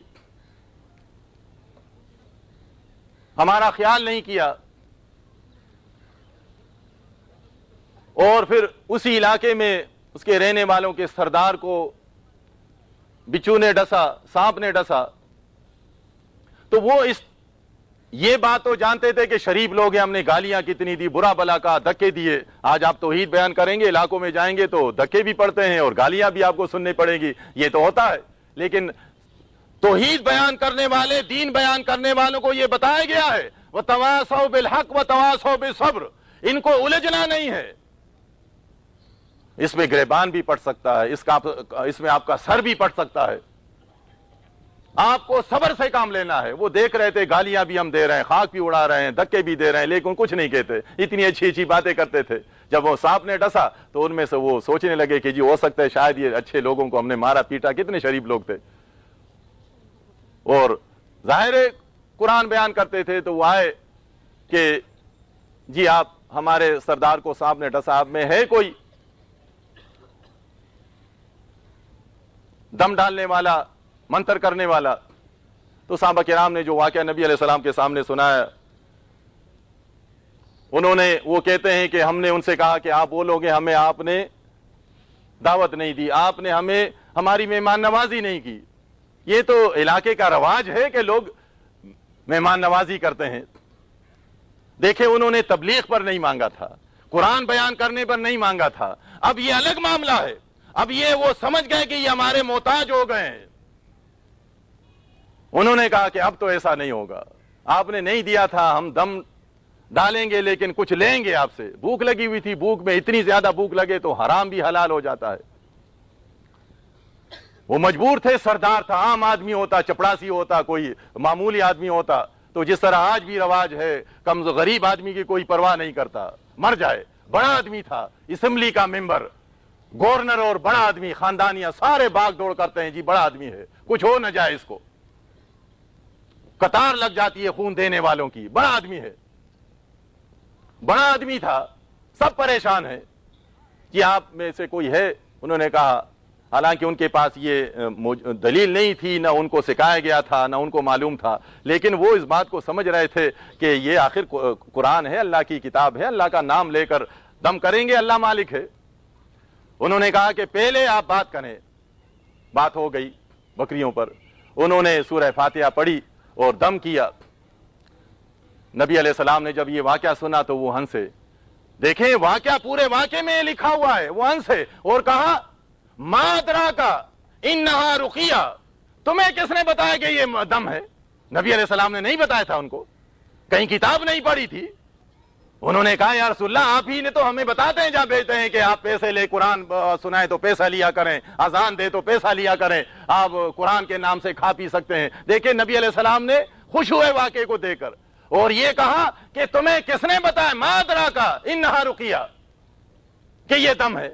ہمارا خیال نہیں کیا، اور پھر اسی علاقے میں اس کے رہنے والوں کے سردار کو بچھو نے ڈسا، سانپ نے ڈسا۔ تو وہ یہ بات تو جانتے تھے کہ شریف لوگ ہیں، ہم نے گالیاں کتنی دی، برا بلا کا، دھکے دیے۔ آج آپ توحید بیان کریں گے، علاقوں میں جائیں گے تو دھکے بھی پڑتے ہیں اور گالیاں بھی آپ کو سننی پڑیں گی، یہ تو ہوتا ہے۔ لیکن توحید بیان کرنے والے، دین بیان کرنے والوں کو یہ بتایا گیا ہے وَتَوَاصَوْا بِالْحَقِّ وَتَوَاصَوْا بِالصَّبْرِ، ان کو الجھنا نہیں ہے۔ اس میں گریبان بھی پڑ سکتا ہے، اس میں آپ کا سر بھی پڑ سکتا ہے۔ آپ کو صبر سے کام لینا ہے۔ وہ دیکھ رہے تھے گالیاں بھی ہم دے رہے ہیں، خاک بھی اڑا رہے ہیں، دھکے بھی دے رہے ہیں، لیکن کچھ نہیں کہتے، اتنی اچھی اچھی باتیں کرتے تھے۔ جب وہ سانپ نے ڈسا تو ان میں سے وہ سوچنے لگے کہ جی ہو سکتا ہے شاید یہ اچھے لوگوں کو ہم نے مارا پیٹا، کتنے شریف لوگ تھے، اور ظاہر قرآن بیان کرتے تھے۔ تو وہ آئے کہ جی آپ ہمارے سردار کو سانپ نے ڈسا، آپ میں ہے کوئی دم ڈالنے والا، منتر کرنے والا؟ تو صحابہ کرام نے جو واقعہ نبی علیہ السلام کے سامنے سنایا، انہوں نے، وہ کہتے ہیں کہ ہم نے ان سے کہا کہ آپ وہ لوگ ہیں، ہمیں آپ نے دعوت نہیں دی، آپ نے ہمیں ہماری مہمان نوازی نہیں کی۔ یہ تو علاقے کا رواج ہے کہ لوگ مہمان نوازی کرتے ہیں۔ دیکھیں انہوں نے تبلیغ پر نہیں مانگا تھا، قرآن بیان کرنے پر نہیں مانگا تھا۔ اب یہ الگ معاملہ ہے، اب یہ وہ سمجھ گئے کہ یہ ہمارے محتاج ہو گئے ہیں۔ انہوں نے کہا کہ اب تو ایسا نہیں ہوگا، آپ نے نہیں دیا تھا، ہم دم ڈالیں گے لیکن کچھ لیں گے آپ سے۔ بھوک لگی ہوئی تھی، بھوک میں اتنی زیادہ بھوک لگے تو حرام بھی حلال ہو جاتا ہے۔ وہ مجبور تھے، سردار تھا، عام آدمی ہوتا، چپڑاسی ہوتا، کوئی معمولی آدمی ہوتا تو جس طرح آج بھی رواج ہے، غریب آدمی کی کوئی پرواہ نہیں کرتا، مر جائے۔ بڑا آدمی تھا، اسمبلی کا ممبر، گورنر، اور بڑا آدمی، خاندانیاں سارے بھاگ دوڑ کرتے ہیں، جی بڑا آدمی ہے، کچھ ہو نہ جائے اس کو، قطار لگ جاتی ہے خون دینے والوں کی، بڑا آدمی ہے، بڑا آدمی تھا، سب پریشان ہیں کہ آپ میں سے کوئی ہے؟ انہوں نے کہا حالانکہ ان کے پاس یہ دلیل نہیں تھی، نہ ان کو سکھایا گیا تھا، نہ ان کو معلوم تھا، لیکن وہ اس بات کو سمجھ رہے تھے کہ یہ آخر قرآن ہے، اللہ کی کتاب ہے، اللہ کا نام لے کر دم کریں گے، اللہ مالک ہے۔ انہوں نے کہا کہ پہلے آپ بات کریں۔ بات ہو گئی بکریوں پر، انہوں نے سورہ فاتحہ پڑھی اور دم کیا۔ نبی علیہ السلام نے جب یہ واقعہ سنا تو وہ ہنسے۔ دیکھیں واقعہ پورے واقعے میں لکھا ہوا ہے، وہ ہنسے اور کہا ما ادراکا انہا رقیہ، تمہیں کس نے بتایا کہ یہ دم ہے؟ نبی علیہ السلام نے نہیں بتایا تھا ان کو، کہیں کتاب نہیں پڑھی تھی۔ انہوں نے کہا یا رسول اللہ آپ ہی نے تو ہمیں بتاتے ہیں جہاں بھیجتے ہیں کہ آپ پیسے لے قرآن سنائیں تو پیسہ لیا کریں، اذان دے تو پیسہ لیا کریں، آپ قرآن کے نام سے کھا پی سکتے ہیں۔ دیکھیں نبی علیہ السلام نے خوش ہوئے واقعے کو دیکھ کر اور یہ کہا کہ تمہیں کس نے بتایا ما ادراکا انہا رقیہ کہ یہ دم ہے؟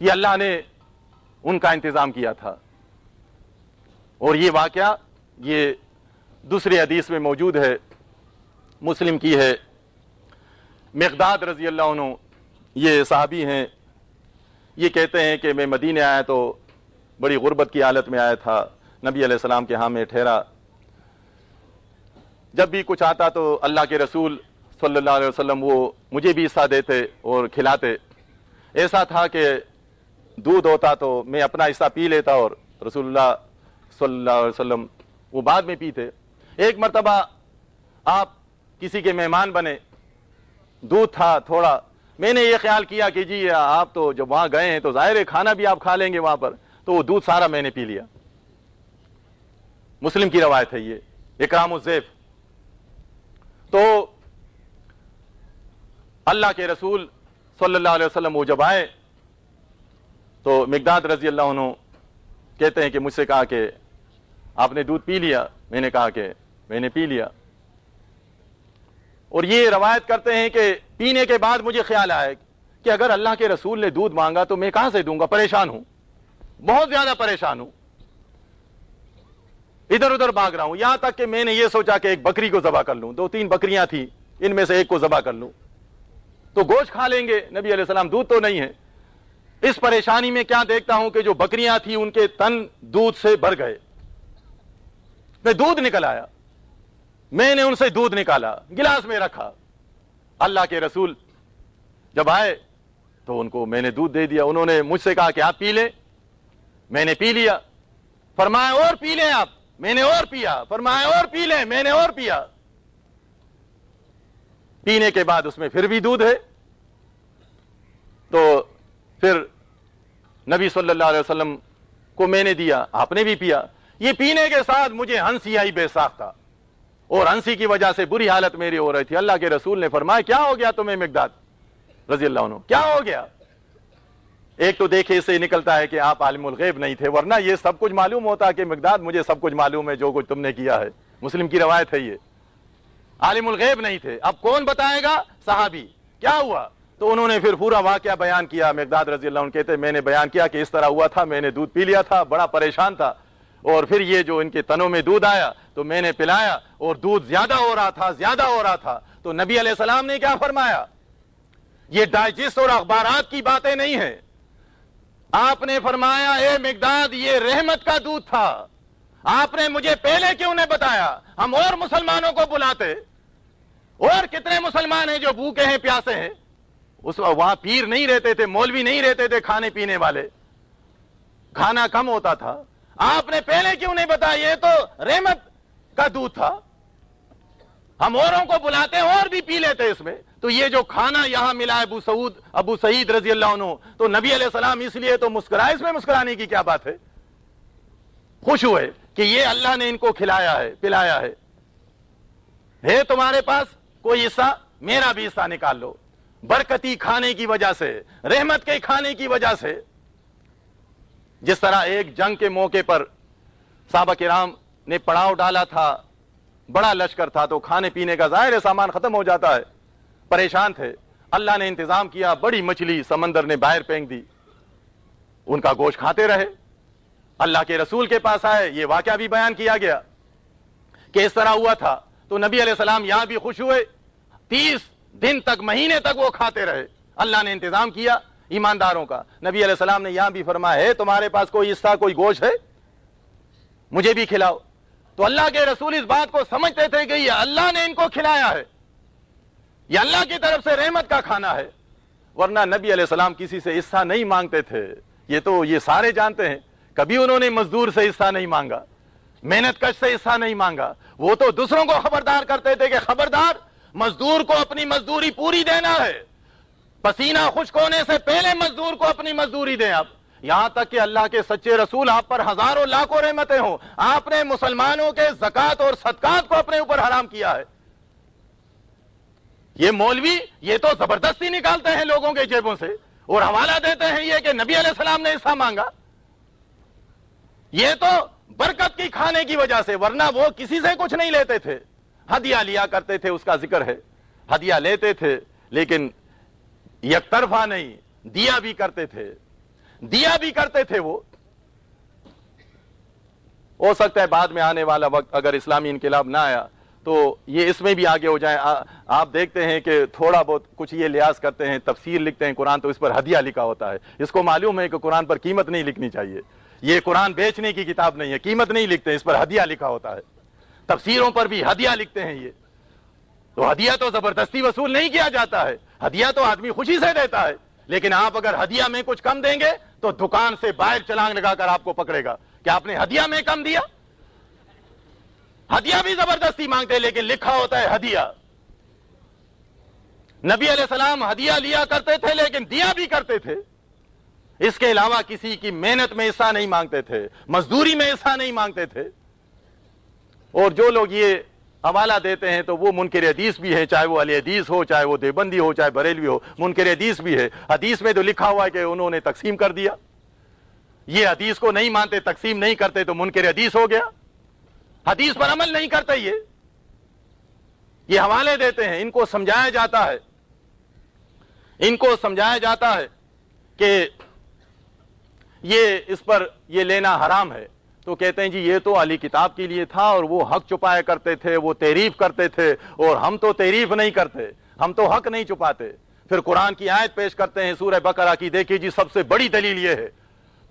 یہ اللہ نے ان کا انتظام کیا تھا۔ اور یہ واقعہ یہ دوسری حدیث میں موجود ہے، مسلم کی ہے۔ مقداد رضی اللہ عنہ یہ صحابی ہیں، یہ کہتے ہیں کہ میں مدینے آیا تو بڑی غربت کی حالت میں آیا تھا، نبی علیہ السلام کے ہاں میں ٹھہرا۔ جب بھی کچھ آتا تو اللہ کے رسول صلی اللہ علیہ وسلم وہ مجھے بھی حصہ دیتے اور کھلاتے۔ ایسا تھا کہ دودھ ہوتا تو میں اپنا حصہ پی لیتا اور رسول اللہ صلی اللہ علیہ وسلم وہ بعد میں پیتے۔ ایک مرتبہ آپ کسی کے مہمان بنے، دودھ تھا تھوڑا، میں نے یہ خیال کیا کہ جی آپ تو جب وہاں گئے ہیں تو ظاہر ہے کھانا بھی آپ کھا لیں گے وہاں پر، تو وہ دودھ سارا میں نے پی لیا۔ مسلم کی روایت ہے یہ، اکرام الضیف۔ تو اللہ کے رسول صلی اللہ علیہ وسلم وہ جب آئے تو مقداد رضی اللہ عنہ کہتے ہیں کہ مجھ سے کہا کہ آپ نے دودھ پی لیا؟ میں نے کہا کہ میں نے پی لیا۔ اور یہ روایت کرتے ہیں کہ پینے کے بعد مجھے خیال آیا کہ اگر اللہ کے رسول نے دودھ مانگا تو میں کہاں سے دوں گا، پریشان ہوں، بہت زیادہ پریشان ہوں، ادھر ادھر بھاگ رہا ہوں، یہاں تک کہ میں نے یہ سوچا کہ ایک بکری کو ذبح کر لوں، 2-3 بکریاں تھیں، ان میں سے ایک کو ذبح کر لوں تو گوشت کھا لیں گے نبی علیہ السلام، دودھ تو نہیں ہے۔ اس پریشانی میں کیا دیکھتا ہوں کہ جو بکریاں تھیں ان کے تن دودھ سے بھر گئے، میں دودھ نکل آیا، میں نے ان سے دودھ نکالا، گلاس میں رکھا۔ اللہ کے رسول جب آئے تو ان کو میں نے دودھ دے دیا، انہوں نے مجھ سے کہا کہ آپ پی لیں، میں نے پی لیا۔ فرمایا اور پی لیں آپ، میں نے اور پیا۔ فرمایا اور پی لیں، میں نے اور پیا۔ پینے کے بعد اس میں پھر بھی دودھ ہے، تو پھر نبی صلی اللہ علیہ وسلم کو میں نے دیا، آپ نے بھی پیا۔ یہ پینے کے ساتھ مجھے ہنسی آئی بے ساختہ، اور ہنسی کی وجہ سے بری حالت میری ہو رہی تھی۔ اللہ کے رسول نے فرمایا کیا ہو گیا تمہیں مقداد رضی اللہ عنہ، کیا ہو گیا؟ ایک تو دیکھے اس سے نکلتا ہے کہ آپ عالم الغیب نہیں تھے، ورنہ یہ سب کچھ معلوم ہوتا کہ مقداد مجھے سب کچھ معلوم ہے جو کچھ تم نے کیا ہے، مسلم کی روایت ہے یہ۔ عالم الغیب نہیں تھے، اب کون بتائے گا؟ صحابی۔ کیا ہوا؟ تو انہوں نے پھر پورا واقعہ بیان کیا۔ مقداد رضی اللہ عنہ کہتے میں نے بیان کیا کہ اس طرح ہوا تھا، میں نے دودھ پی لیا تھا، بڑا پریشان تھا، اور پھر یہ جو ان کے تنوں میں دودھ آیا تو میں نے پلایا اور دودھ زیادہ ہو رہا تھا، زیادہ ہو رہا تھا۔ تو نبی علیہ السلام نے کیا فرمایا؟ یہ ڈائجسٹ اور اخبارات کی باتیں نہیں ہیں، آپ نے فرمایا اے مقداد یہ رحمت کا دودھ تھا، آپ نے مجھے پہلے کیوں نہیں بتایا؟ ہم اور مسلمانوں کو بلاتے، اور کتنے مسلمان ہیں جو بھوکے ہیں، پیاسے ہیں۔ اس وہاں پیر نہیں رہتے تھے، مولوی نہیں رہتے تھے، کھانے پینے والے، کھانا کم ہوتا تھا، آپ نے پہلے کیوں نہیں بتایا؟ یہ تو رحمت کا دودھ تھا، ہم اوروں کو بلاتے اور بھی پی لیتے اس میں۔ تو یہ جو کھانا یہاں ملا ابو سعید رضی اللہ عنہ، تو نبی علیہ السلام اس لیے تو مسکرائے، اس میں مسکرانے کی کیا بات ہے؟ خوش ہوئے کہ یہ اللہ نے ان کو کھلایا ہے، پلایا ہے تمہارے پاس کوئی حصہ؟ میرا بھی حصہ نکال لو۔ برکتی کھانے کی وجہ سے، رحمت کے کھانے کی وجہ سے، جس طرح ایک جنگ کے موقع پر صحابہ کرام نے پڑاؤ ڈالا تھا، بڑا لشکر تھا، تو کھانے پینے کا ظاہر سامان ختم ہو جاتا ہے، پریشان تھے، اللہ نے انتظام کیا، بڑی مچھلی سمندر نے باہر پھینک دی، ان کا گوشت کھاتے رہے۔ اللہ کے رسول کے پاس آئے، یہ واقعہ بھی بیان کیا گیا کہ اس طرح ہوا تھا، تو نبی علیہ السلام یہاں بھی خوش ہوئے، 30 دن تک، مہینے تک وہ کھاتے رہے، اللہ نے انتظام کیا۔ ایمانداروں کا۔ نبی علیہ السلام نے یہاں بھی فرمایا ہے تمہارے پاس کوئی حصہ کوئی گوشت ہے مجھے بھی کھلاؤ۔ تو اللہ کے رسول اس بات کو سمجھتے تھے کہ یہ اللہ نے ان کو کھلایا ہے، یہ اللہ کی طرف سے رحمت کا کھانا ہے، ورنہ نبی علیہ السلام کسی سے حصہ نہیں مانگتے تھے۔ یہ سارے جانتے ہیں، کبھی انہوں نے مزدور سے حصہ نہیں مانگا، محنت کش سے حصہ نہیں مانگا۔ وہ تو دوسروں کو خبردار کرتے تھے کہ خبردار مزدور کو اپنی مزدوری پوری دینا ہے، پسینہ خشک ہونے سے پہلے مزدور کو اپنی مزدوری دیں آپ۔ یہاں تک کہ اللہ کے سچے رسول آپ پر ہزاروں لاکھوں رحمتیں ہوں، آپ نے مسلمانوں کے زکوٰۃ اور صدقات کو اپنے اوپر حرام کیا ہے۔ یہ مولوی یہ تو زبردستی نکالتے ہیں لوگوں کے جیبوں سے اور حوالہ دیتے ہیں یہ کہ نبی علیہ السلام نے حصہ مانگا۔ یہ تو برکت کی کھانے کی وجہ سے، ورنہ وہ کسی سے کچھ نہیں لیتے تھے، ہدیہ لیا کرتے تھے، اس کا ذکر ہے، ہدیہ لیتے تھے لیکن یک طرفہ نہیں، دیا بھی کرتے تھے وہ۔ ہو سکتا ہے بعد میں آنے والا وقت اگر اسلامی انقلاب نہ آیا تو یہ اس میں بھی آگے ہو جائے۔ آپ دیکھتے ہیں کہ تھوڑا بہت کچھ یہ لحاظ کرتے ہیں، تفسیر لکھتے ہیں قرآن تو اس پر ہدیہ لکھا ہوتا ہے۔ اس کو معلوم ہے کہ قرآن پر قیمت نہیں لکھنی چاہیے، یہ قرآن بیچنے کی کتاب نہیں ہے، قیمت نہیں لکھتے، اس پر ہدیہ لکھا ہوتا ہے۔ تفسیروں پر بھی ہدیہ لکھتے ہیں یہ تو ہدیہ تو زبردستی وصول نہیں کیا جاتا ہے، ہدیہ تو آدمی خوشی سے دیتا ہے، لیکن آپ اگر ہدیہ میں کچھ کم دیں گے تو دکان سے باہر چلانگ لگا کر آپ کو پکڑے گا کہ آپ نے ہدیہ میں کم دیا۔ ہدیہ بھی زبردستی مانگتے لیکن لکھا ہوتا ہے ہدیہ۔ نبی علیہ السلام ہدیہ لیا کرتے تھے لیکن دیا بھی کرتے تھے، اس کے علاوہ کسی کی محنت میں حصہ نہیں مانگتے تھے، مزدوری میں حصہ نہیں مانگتے تھے۔ اور جو لوگ یہ حوالہ دیتے ہیں تو وہ منکر حدیث بھی ہیں، چاہے وہ اہل حدیث ہو، چاہے وہ دیوبندی ہو، چاہے بریلوی ہو، منکر حدیث بھی ہے۔ حدیث میں تو لکھا ہوا ہے کہ انہوں نے تقسیم کر دیا، یہ حدیث کو نہیں مانتے، تقسیم نہیں کرتے تو منکر حدیث ہو گیا، حدیث پر عمل نہیں کرتے۔ یہ حوالے دیتے ہیں، ان کو سمجھایا جاتا ہے کہ یہ اس پر یہ لینا حرام ہے، تو کہتے ہیں جی یہ تو اہل کتاب کے لیے تھا اور وہ حق چھپایا کرتے تھے، وہ تعریف کرتے تھے، اور ہم تو تعریف نہیں کرتے، ہم تو حق نہیں چھپاتے۔ پھر قرآن کی آیت پیش کرتے ہیں سورہ بقرہ کی، دیکھیے جی سب سے بڑی دلیل یہ ہے،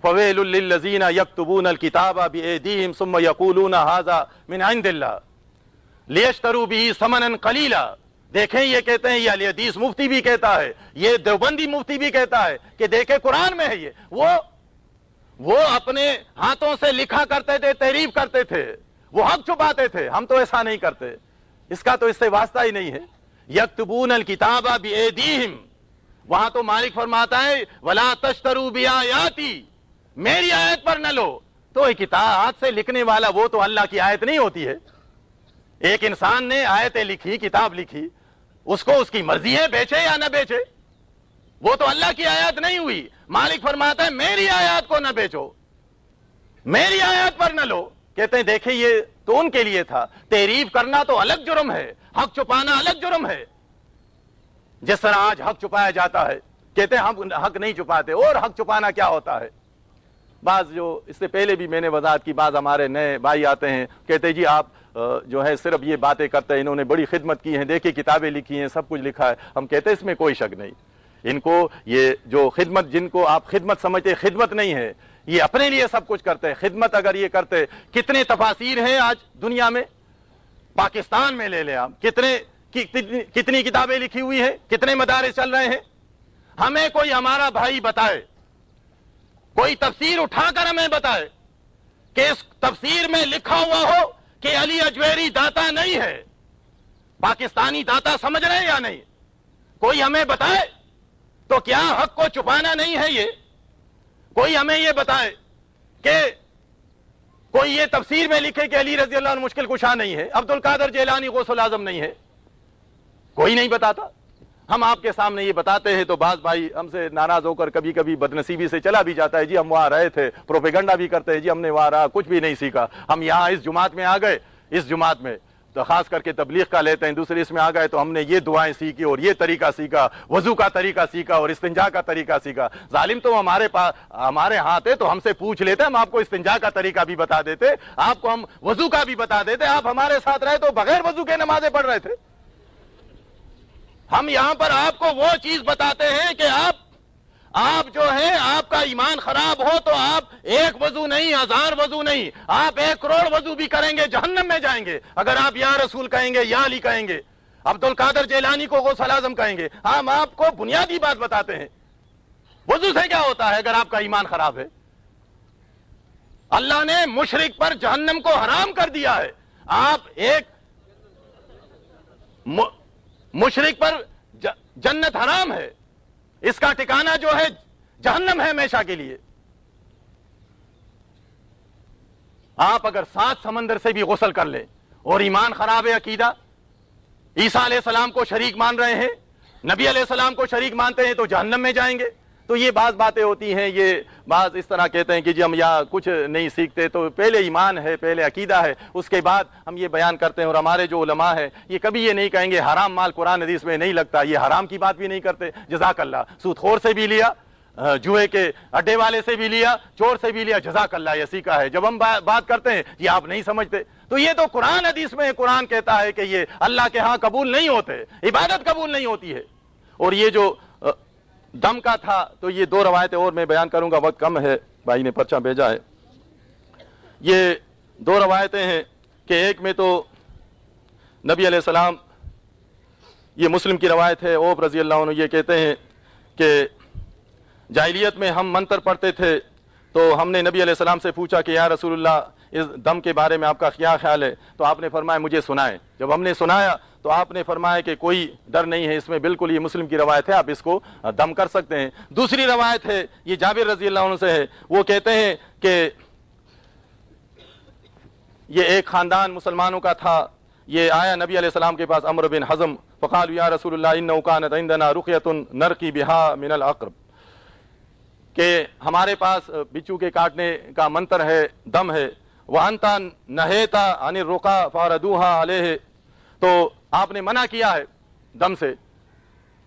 فَوَيْلٌ لِّلَّذِينَ يَكْتُبُونَ الْكِتَابَ بِأَيْدِيهِمْ ثُمَّ يَقُولُونَ هَٰذَا مِنْ عِندِ اللَّهِ لِيَشْتَرُوا بِهِ ثَمَنًا قَلِيلًا۔ دیکھیں یہ کہتے ہیں، یہ اہل حدیث مفتی بھی کہتا ہے، یہ دیوبندی مفتی بھی کہتا ہے کہ دیکھیں قرآن میں ہے یہ، وہ اپنے ہاتھوں سے لکھا کرتے تھے، تعریف کرتے تھے، وہ حق چھپاتے تھے، ہم تو ایسا نہیں کرتے، اس کا تو اس سے واسطہ ہی نہیں ہے۔ یکتبون الکتاب بایدیہم، وہاں تو مالک فرماتا ہے ولا تشتروا بآیاتی، میری آیت پر نہ لو، تو یہ کتاب ہاتھ سے لکھنے والا وہ تو اللہ کی آیت نہیں ہوتی ہے۔ ایک انسان نے آیتیں لکھی، کتاب لکھی، اس کو اس کی مرضی ہے بیچے یا نہ بیچے، وہ تو اللہ کی آیات نہیں ہوئی۔ مالک فرماتا ہے میری آیات کو نہ بیچو، میری آیات پر نہ لو۔ کہتے ہیں دیکھیں یہ تو ان کے لیے تھا، تعریف کرنا تو الگ جرم ہے، حق چھپانا الگ جرم ہے۔ جس طرح آج حق چھپایا جاتا ہے، کہتے ہیں ہم حق نہیں چھپاتے، اور حق چھپانا کیا ہوتا ہے۔ بعض جو اس سے پہلے بھی میں نے وضاحت کی، بعض ہمارے نئے بھائی آتے ہیں کہتے ہیں جی آپ جو ہے صرف یہ باتیں کرتے ہیں، انہوں نے بڑی خدمت کی ہیں، دیکھیں کتابیں لکھی ہیں، سب کچھ لکھا ہے۔ ہم کہتے ہیں اس میں کوئی شک نہیں، ان کو یہ جو خدمت، جن کو آپ خدمت سمجھتے، خدمت نہیں ہے، یہ اپنے لیے سب کچھ کرتے ہیں۔ خدمت اگر یہ کرتے، کتنے تفاسیر ہیں آج دنیا میں، پاکستان میں لے لیں آپ، کتنی کتابیں لکھی ہوئی ہیں، کتنے مدارس چل رہے ہیں۔ ہمیں کوئی ہمارا بھائی بتائے، کوئی تفسیر اٹھا کر ہمیں بتائے کہ اس تفسیر میں لکھا ہوا ہو کہ علی اجویری داتا نہیں ہے، پاکستانی داتا سمجھ رہے ہیں یا نہیں، کوئی ہمیں بتائے۔ تو کیا حق کو چھپانا نہیں ہے یہ؟ کوئی ہمیں یہ بتائے کہ کوئی یہ تفسیر میں لکھے کہ علی رضی اللہ عنہ مشکل کشا نہیں ہے، عبد القادر جیلانی غوث الاعظم نہیں ہے، کوئی نہیں بتاتا۔ ہم آپ کے سامنے یہ بتاتے ہیں تو بعض بھائی ہم سے ناراض ہو کر کبھی کبھی بدنصیبی سے چلا بھی جاتا ہے، جی ہم وہاں رہے تھے، پروپیگنڈا بھی کرتے ہیں، جی ہم نے وہاں رہا، کچھ بھی نہیں سیکھا، ہم یہاں اس جماعت میں آ گئے، اس جماعت میں تو خاص کر کے تبلیغ کا لیتے ہیں، دوسرے اس میں آ گئے تو ہم نے یہ دعائیں سیکھی اور یہ طریقہ سیکھا، وضو کا طریقہ سیکھا اور استنجا کا طریقہ سیکھا۔ ظالم تو ہمارے ہاتھ ہے تو ہم سے پوچھ لیتے، ہم آپ کو استنجا کا طریقہ بھی بتا دیتے، آپ کو ہم وضو کا بھی بتا دیتے۔ آپ ہمارے ساتھ رہے تو بغیر وضو کے نمازیں پڑھ رہے تھے۔ ہم یہاں پر آپ کو وہ چیز بتاتے ہیں کہ آپ جو ہے آپ کا ایمان خراب ہو تو آپ ایک وضو نہیں 1000 وضو نہیں آپ 1 کروڑ وضو بھی کریں گے جہنم میں جائیں گے اگر آپ یا رسول کہیں گے یا علی کہیں گے عبد القادر جیلانی کو غوث اعظم کہیں گے. ہم آپ کو بنیادی بات بتاتے ہیں وضو سے کیا ہوتا ہے اگر آپ کا ایمان خراب ہے. اللہ نے مشرک پر جہنم کو حرام کر دیا ہے. آپ ایک مشرک پر جنت حرام ہے اس کا ٹھکانہ جو ہے جہنم ہے ہمیشہ کے لیے. آپ اگر 7 سمندر سے بھی غسل کر لیں اور ایمان خراب ہے عقیدہ عیسیٰ علیہ السلام کو شریک مان رہے ہیں نبی علیہ السلام کو شریک مانتے ہیں تو جہنم میں جائیں گے. تو یہ بعض باتیں ہوتی ہیں یہ بعض اس طرح کہتے ہیں کہ جی ہم یا کچھ نہیں سیکھتے تو پہلے ایمان ہے پہلے عقیدہ ہے اس کے بعد ہم یہ بیان کرتے ہیں. اور ہمارے جو علماء ہیں یہ کبھی یہ نہیں کہیں گے حرام مال قرآن حدیث میں نہیں لگتا یہ حرام کی بات بھی نہیں کرتے. جزاک اللہ سود خور سے بھی لیا جوئے کے اڈے والے سے بھی لیا چور سے بھی لیا جزاک اللہ یہ سیکھا ہے. جب ہم بات کرتے ہیں یہ آپ نہیں سمجھتے تو یہ تو قرآن حدیث میں قرآن کہتا ہے کہ یہ اللہ کے ہاں قبول نہیں ہوتے عبادت قبول نہیں ہوتی ہے. اور یہ جو دم کا تھا تو یہ 2 روایتیں اور میں بیان کروں گا وقت کم ہے بھائی نے پرچہ بھیجا ہے. یہ 2 روایتیں ہیں کہ ایک میں تو نبی علیہ السلام یہ مسلم کی روایت ہے اوب رضی اللہ عنہ یہ کہتے ہیں کہ جاہلیت میں ہم منتر پڑھتے تھے تو ہم نے نبی علیہ السلام سے پوچھا کہ یا رسول اللہ اس دم کے بارے میں آپ کا کیا خیال ہے تو آپ نے فرمایا مجھے سنائیں. جب ہم نے سنایا تو آپ نے فرمایا کہ کوئی ڈر نہیں ہے اس میں بالکل یہ مسلم کی روایت ہے آپ اس کو دم کر سکتے ہیں. دوسری روایت ہے یہ جابر رضی اللہ عنہ سے ہے وہ کہتے ہیں کہ یہ ایک خاندان مسلمانوں کا تھا یہ آیا نبی علیہ السلام کے پاس عمرو بن حزم فقالوا یا رسول اللہ انه كانت عندنا رقیۃ نرقی بها من العقرب کہ ہمارے پاس بچو کے کاٹنے کا منتر ہے دم ہے وانت نہیت عن الرقى فاردوها علیہ تو آپ نے منع کیا ہے دم سے.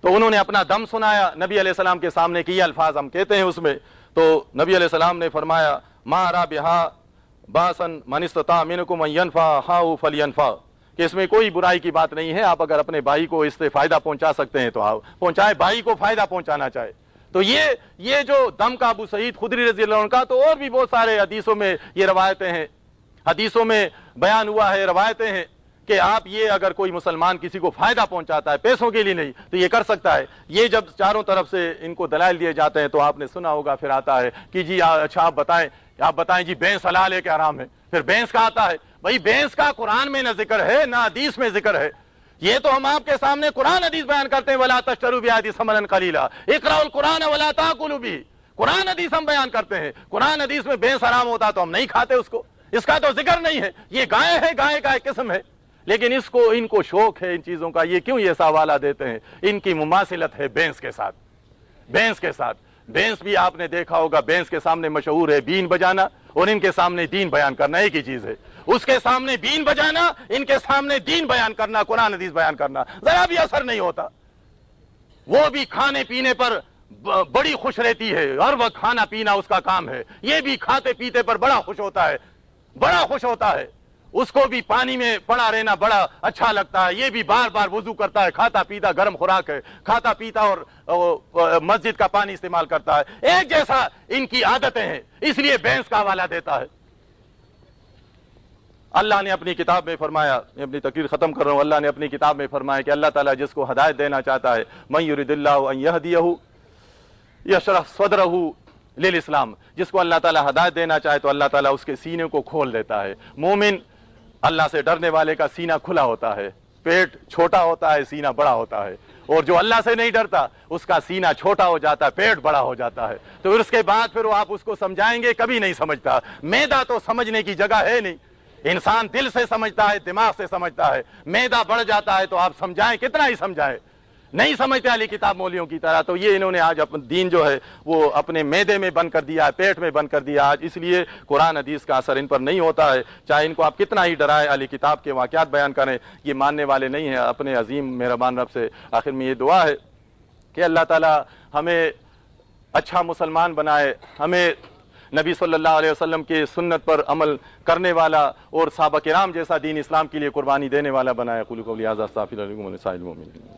تو انہوں نے اپنا دم سنایا نبی علیہ السلام کے سامنے کی الفاظ ہم کہتے ہیں اس میں تو نبی علیہ السلام نے فرمایا ما را بها باسا من استطاع منکم ان ينفعه فلينفع کہ اس میں کوئی برائی کی بات نہیں ہے آپ اگر اپنے بھائی کو اس سے فائدہ پہنچا سکتے ہیں تو آپ پہنچائیں بھائی کو فائدہ پہنچانا چاہے. تو یہ جو دم کا ابو سعید خدری رضی اللہ عنہ کا تو اور بھی بہت سارے حدیثوں میں یہ روایتیں ہیں حدیثوں میں بیان ہوا ہے روایتیں ہیں کہ آپ یہ اگر کوئی مسلمان کسی کو فائدہ پہنچاتا ہے پیسوں کے لیے نہیں تو یہ کر سکتا ہے. یہ جب چاروں طرف سے ان کو دلائل دیے جاتے ہیں تو آپ نے سنا ہوگا پھر آتا ہے کہ جی اچھا آپ بتائیں جی بھینس حلال ہے کہ حرام ہے پھر بھینس کا آتا ہے بھائی بھینس کا قرآن میں نہ ذکر ہے نہ حدیث میں ذکر ہے. یہ تو ہم آپ کے سامنے قرآن حدیث بیان کرتے ہیں ولا تشتروا بآیاتی ثمنا قلیلا اقرؤوا القرآن ولا تأکلوا به قرآن حدیث ہم بیان کرتے ہیں. قرآن حدیث میں بھینس حرام ہوتا تو ہم نہیں کھاتے اس کو اس کا تو ذکر نہیں ہے. یہ گائے ہے گائے کا ایک قسم ہے لیکن ان کو شوق ہے ان چیزوں کا یہ کیوں یہ حوالہ دیتے ہیں ان کی مماثلت ہے بھینس کے ساتھ. بھینس بھی آپ نے دیکھا ہوگا بھینس کے سامنے مشہور ہے بین بجانا اور ان کے سامنے دین بیان کرنا ایک ہی چیز ہے. اس کے سامنے بین بجانا ان کے سامنے دین بیان کرنا قرآن حدیث بیان کرنا ذرا بھی اثر نہیں ہوتا. وہ بھی کھانے پینے پر بڑی خوش رہتی ہے ہر وقت کھانا پینا اس کا کام ہے. یہ بھی کھاتے پیتے پر بڑا خوش ہوتا ہے اس کو بھی پانی میں پڑا رہنا بڑا اچھا لگتا ہے. یہ بھی بار بار وضو کرتا ہے کھاتا پیتا گرم خوراک ہے کھاتا پیتا اور مسجد کا پانی استعمال کرتا ہے. ایک جیسا ان کی عادتیں ہیں اس لیے بھینس کا حوالہ دیتا ہے. اللہ نے اپنی کتاب میں فرمایا میں اپنی تقریر ختم کر رہا ہوں اللہ نے اپنی کتاب میں فرمایا کہ اللہ تعالیٰ جس کو ہدایت دینا چاہتا ہے من یرید اللہ ان یہدیہ یشرح صدرہ للاسلام جس کو اللہ تعالیٰ ہدایت دینا چاہے تو اللہ تعالیٰ اس کے سینے کو کھول دیتا ہے. مومن اللہ سے ڈرنے والے کا سینہ کھلا ہوتا ہے پیٹ چھوٹا ہوتا ہے سینہ بڑا ہوتا ہے اور جو اللہ سے نہیں ڈرتا اس کا سینہ چھوٹا ہو جاتا ہے پیٹ بڑا ہو جاتا ہے. تو پھر اس کے بعد پھر وہ آپ اس کو سمجھائیں گے کبھی نہیں سمجھتا. معدہ تو سمجھنے کی جگہ ہے نہیں انسان دل سے سمجھتا ہے دماغ سے سمجھتا ہے. معدہ بڑھ جاتا ہے تو آپ سمجھائیں کتنا ہی سمجھائیں نہیں سمجھتے علی کتاب مولیوں کی طرح. تو یہ انہوں نے آج اپنا دین جو ہے وہ اپنے معدے میں بند کر دیا ہے پیٹ میں بند کر دیا آج. اس لیے قرآن حدیث کا اثر ان پر نہیں ہوتا ہے چاہے ان کو آپ کتنا ہی ڈرائے علی کتاب کے واقعات بیان کریں یہ ماننے والے نہیں ہیں. اپنے عظیم مہربان رب سے آخر میں یہ دعا ہے کہ اللہ تعالی ہمیں اچھا مسلمان بنائے ہمیں نبی صلی اللہ علیہ وسلم کی سنت پر عمل کرنے والا اور صحابہ کرام جیسا دین اسلام کے لیے قربانی دینے والا بنائے. قولوا قولی ھذا استغفر لکم ولسائر المؤمنین.